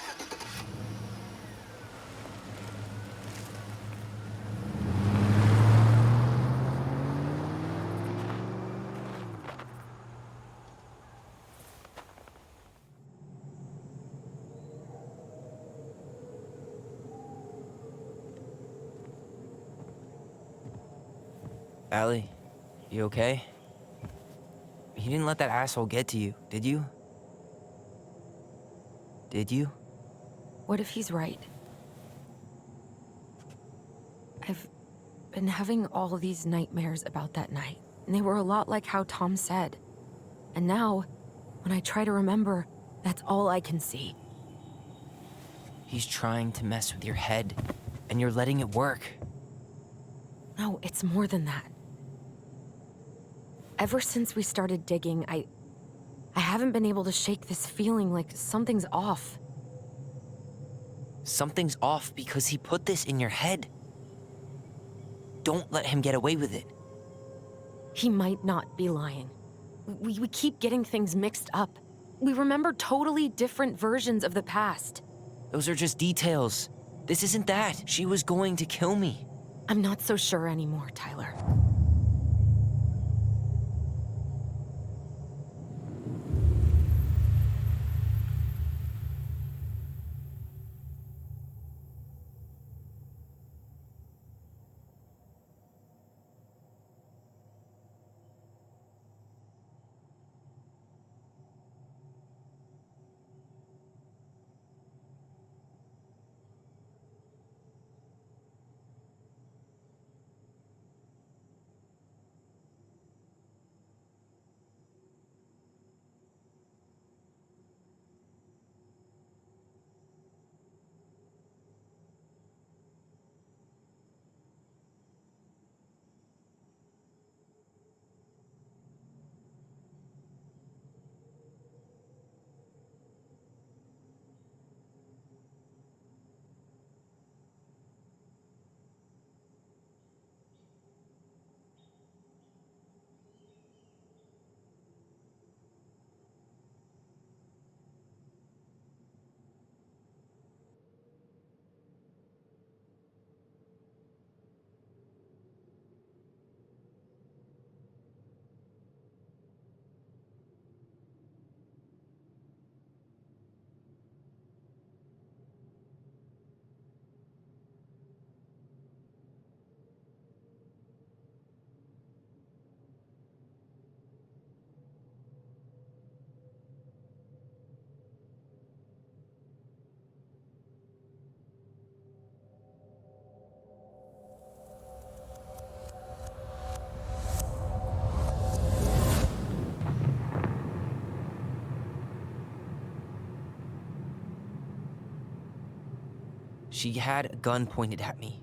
Allie, you okay? He didn't let that asshole get to you, did you? Did you? What if he's right? I've been having all these nightmares about that night, and they were a lot like how Tom said. And now, when I try to remember, that's all I can see. He's trying to mess with your head, and you're letting it work. No, it's more than that. Ever since we started digging, I haven't been able to shake this feeling like something's off. Something's off because he put this in your head. Don't let him get away with it. He might not be lying. We keep getting things mixed up. We remember totally different versions of the past. Those are just details. This isn't that. She was going to kill me. I'm not so sure anymore, Tyler. She had a gun pointed at me.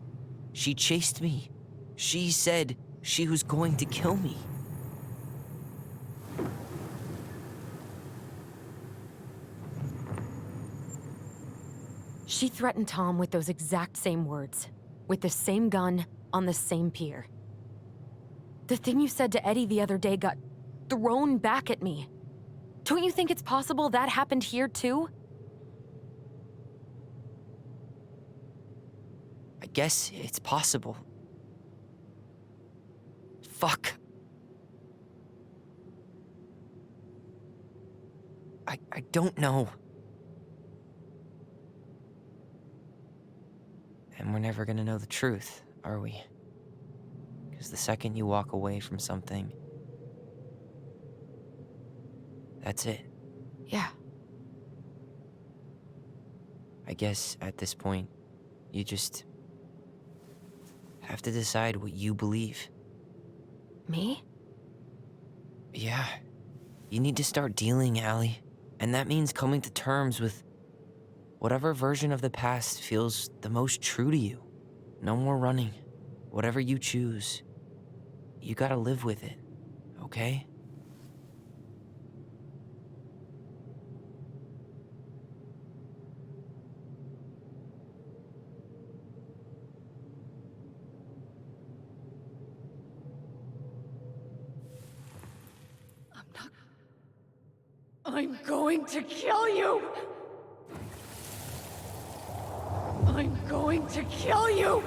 She chased me. She said she was going to kill me. She threatened Tom with those exact same words, with the same gun, on the same pier. The thing you said to Eddie the other day got thrown back at me. Don't you think it's possible that happened here too? I guess it's possible. Fuck. I don't know. And we're never gonna know the truth, are we? Because the second you walk away from something, That's it. Yeah. I guess at this point, you just have to decide what you believe. Me? Yeah. You need to start dealing, Allie. And that means coming to terms with whatever version of the past feels the most true to you. No more running. Whatever you choose, you gotta live with it, okay? I'm going to kill you! I'm going to kill you!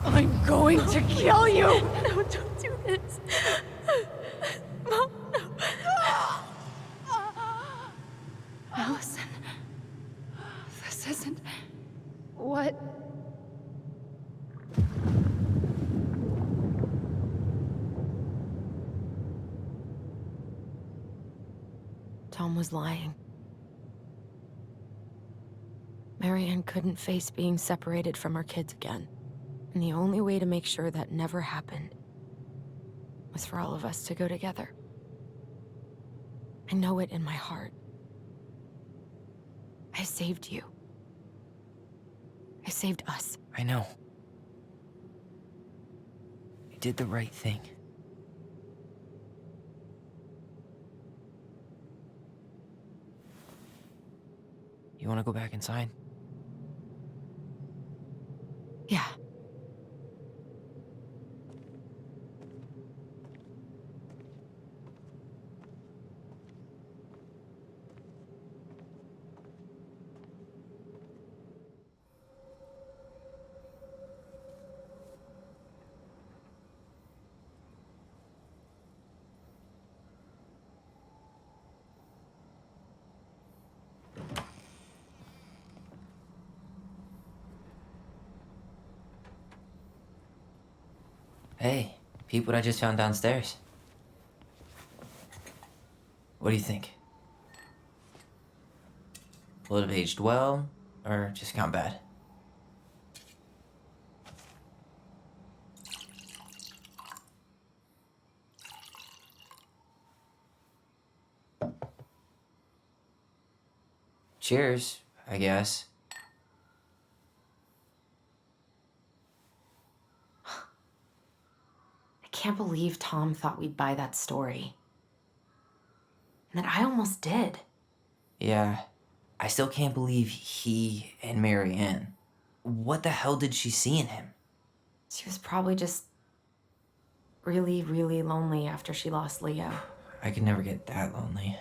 I'm going to kill you! No, don't do this. Mom, no. Allison. This isn't... What? Tom was lying. Marianne couldn't face being separated from her kids again. And the only way to make sure that never happened was for all of us to go together. I know it in my heart. I saved you. I saved us. I know. You did the right thing. You wanna go back inside? Yeah. Hey, peep what I just found downstairs. What do you think? Will it have aged well, or just gone bad? Cheers, I guess. I can't believe Tom thought we'd buy that story. And that I almost did. Yeah, I still can't believe he and Marianne. What the hell did she see in him? She was probably just really, really lonely after she lost Leo. I could never get that lonely.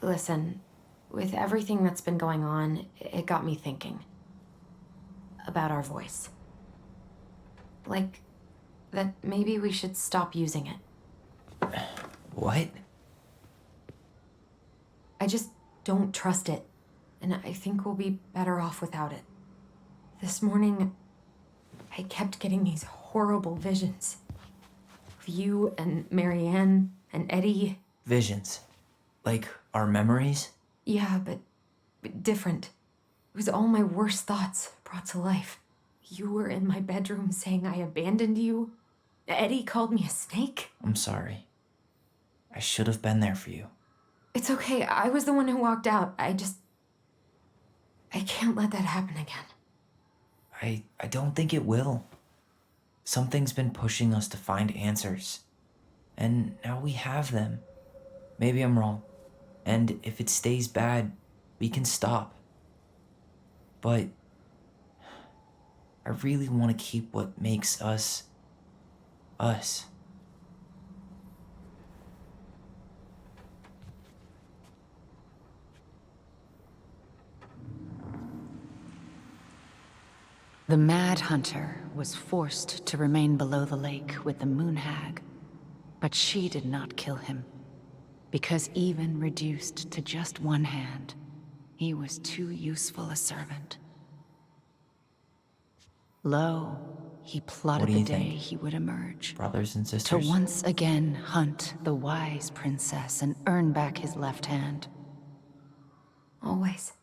Listen, with everything that's been going on, it got me thinking about our voice. Like, that maybe we should stop using it. What? I just don't trust it, and I think we'll be better off without it. This morning, I kept getting these horrible visions of you and Marianne and Eddie. Visions. Like our memories? Yeah, but different. It was all my worst thoughts brought to life. You were in my bedroom saying I abandoned you. Eddie called me a snake. I'm sorry. I should have been there for you. It's okay, I was the one who walked out. I can't let that happen again. I don't think it will. Something's been pushing us to find answers. And now we have them. Maybe I'm wrong. And if it stays bad, we can stop. But I really want to keep what makes us, us. The Mad Hunter was forced to remain below the lake with the Moon Hag, but she did not kill him, because even reduced to just one hand, he was too useful a servant. Lo, he What plotted do the you day think? he would emerge. Brothers and To sisters? once again hunt the wise princess and earn back his left hand. Always.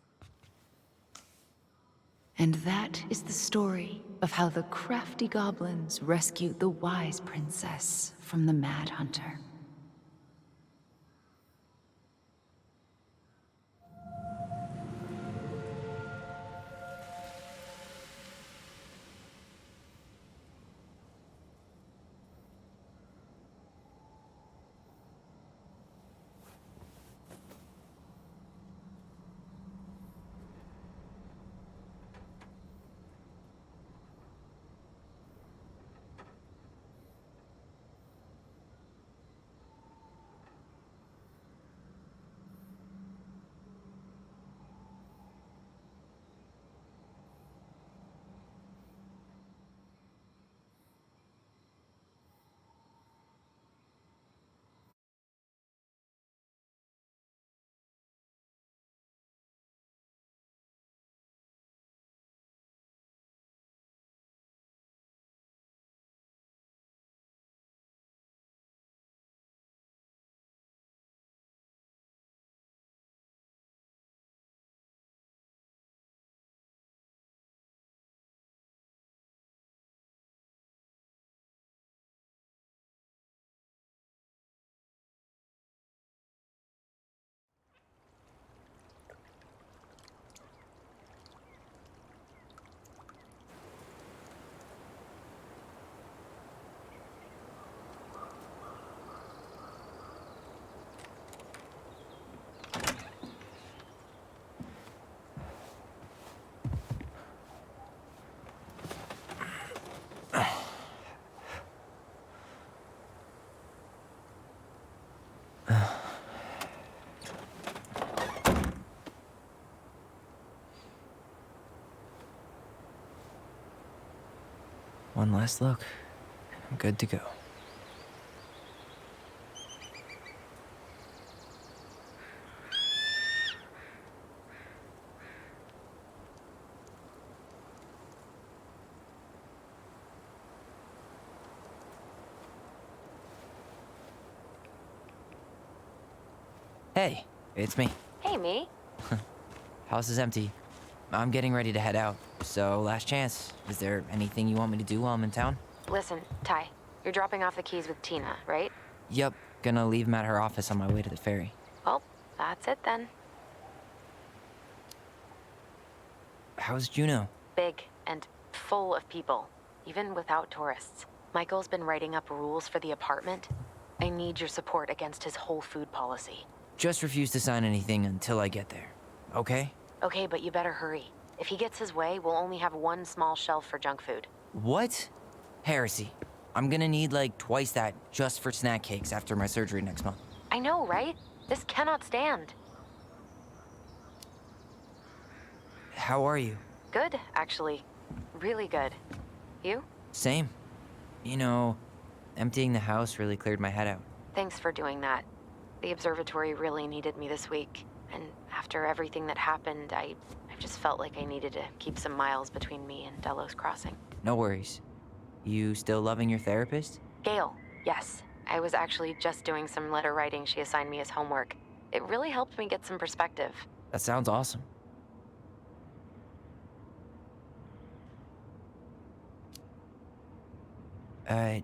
And that is the story of how the crafty goblins rescued the wise princess from the Mad Hunter. One last look. I'm good to go. Hey, it's me. Hey, me. House is empty. I'm getting ready to head out. So, last chance. Is there anything you want me to do while I'm in town? Listen, Ty, you're dropping off the keys with Tina, right? Yep, gonna leave them at her office on my way to the ferry. Well, that's it then. How's Juno? Big and full of people, even without tourists. Michael's been writing up rules for the apartment. I need your support against his whole food policy. Just refuse to sign anything until I get there. Okay? Okay, but you better hurry. If he gets his way, we'll only have one small shelf for junk food. What? Heresy. I'm gonna need like twice that just for snack cakes after my surgery next month. I know, right? This cannot stand. How are you? Good, actually. Really good. You? Same. You know, emptying the house really cleared my head out. Thanks for doing that. The observatory really needed me this week. And after everything that happened, I just felt like I needed to keep some miles between me and Delos Crossing. No worries. You still loving your therapist? Gail, yes. I was actually just doing some letter writing she assigned me as homework. It really helped me get some perspective. That sounds awesome.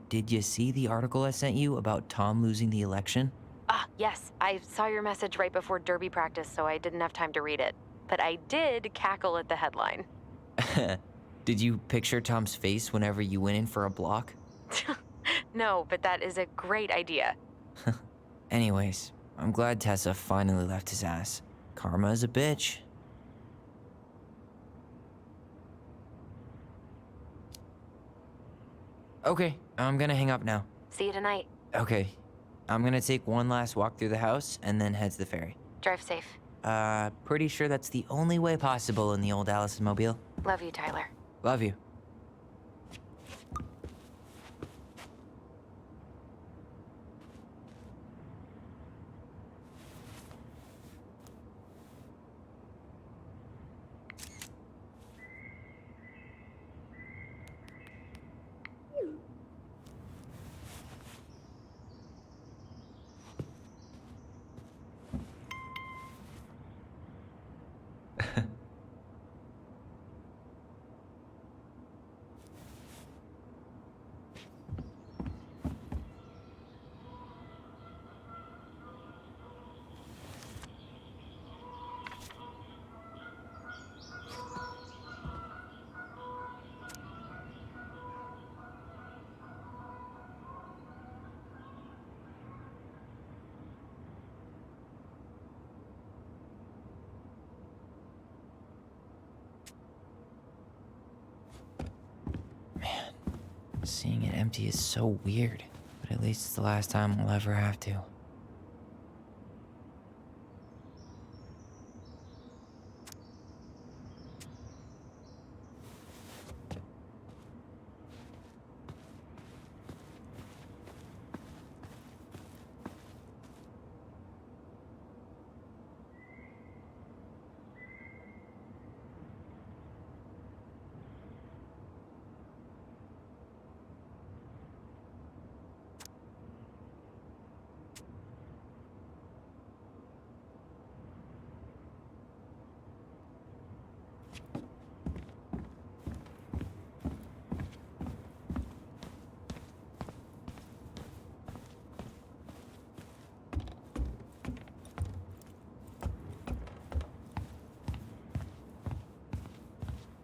Did you see the article I sent you about Tom losing the election? Ah, yes. I saw your message right before derby practice, so I didn't have time to read it. But I did cackle at the headline. Did you picture Tom's face whenever you went in for a block? No, but that is a great idea. Anyways, I'm glad Tessa finally left his ass. Karma is a bitch. Okay, I'm gonna hang up now. See you tonight. Okay, I'm gonna take one last walk through the house and then head to the ferry. Drive safe. Pretty sure that's the only way possible in the old Allison mobile. Love you, Tyler. Love you. Seeing it empty is so weird, but at least it's the last time I'll ever have to.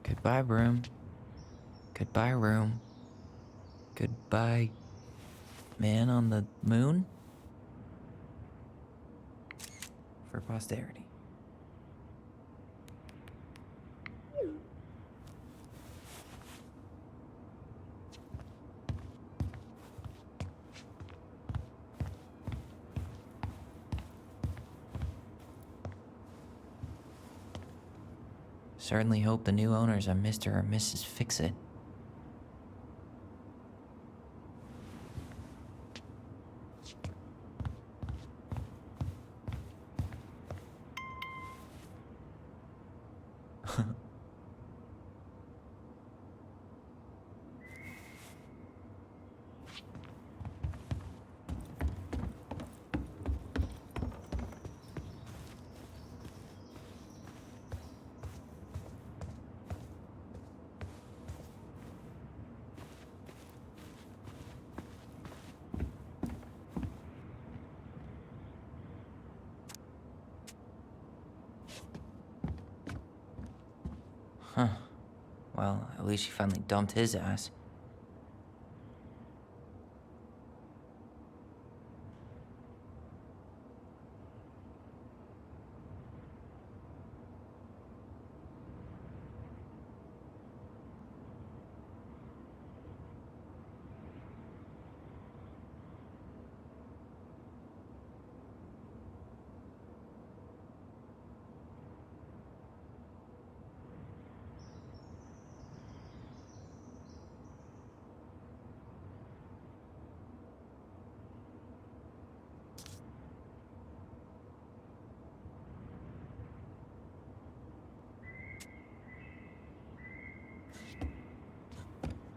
Goodbye, room. Goodbye, room. Goodbye, man on the moon? For posterity. Certainly hope the new owners are Mr. or Mrs. Fix-It. Huh. Well, at least she finally dumped his ass.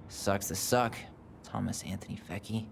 Sucks to suck, Thomas Anthony Fecky.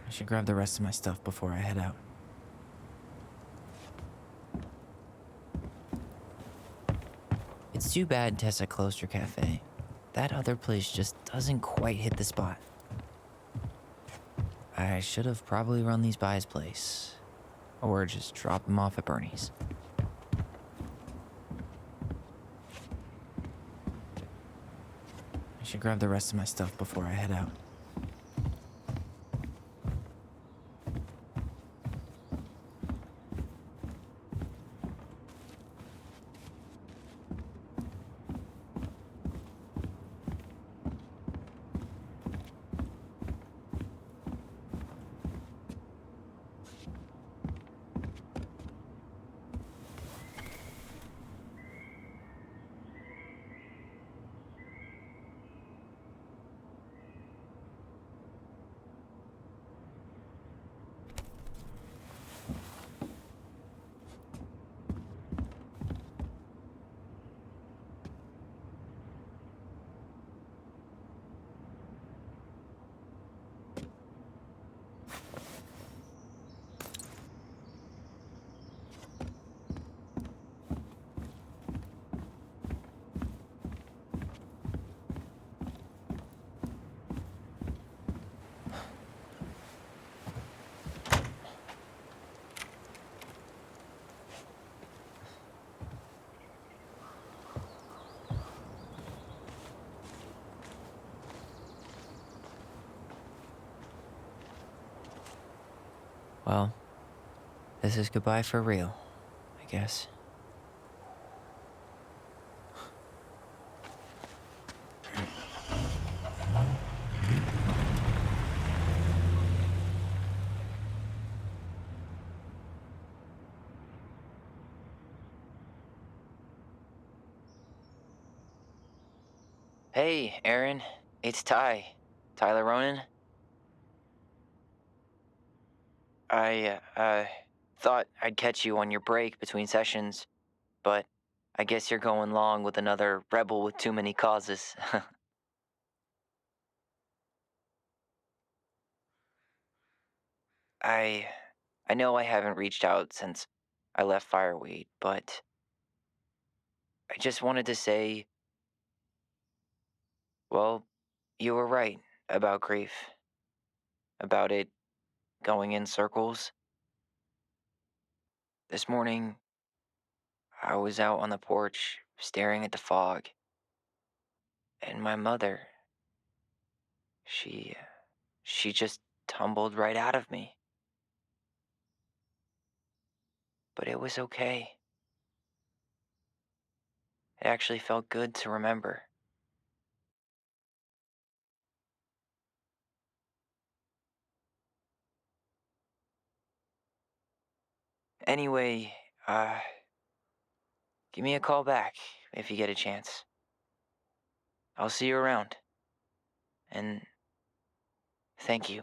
I should grab the rest of my stuff before I head out. It's too bad Tessa closed her cafe. That other place just doesn't quite hit the spot. I should have probably run these by his place. Or just drop them off at Bernie's. I should grab the rest of my stuff before I head out. Well, this is goodbye for real, I guess. Hey, Aaron. It's Ty. Tyler Ronan. I thought I'd catch you on your break between sessions, but I guess you're going long with another rebel with too many causes. I I know I haven't reached out since I left Fireweed, but I just wanted to say, well, you were right about grief, about it going in circles. This morning, I was out on the porch staring at the fog, and my mother, she she just tumbled right out of me. But it was okay. It actually felt good to remember. Anyway, give me a call back if you get a chance. I'll see you around. And thank you.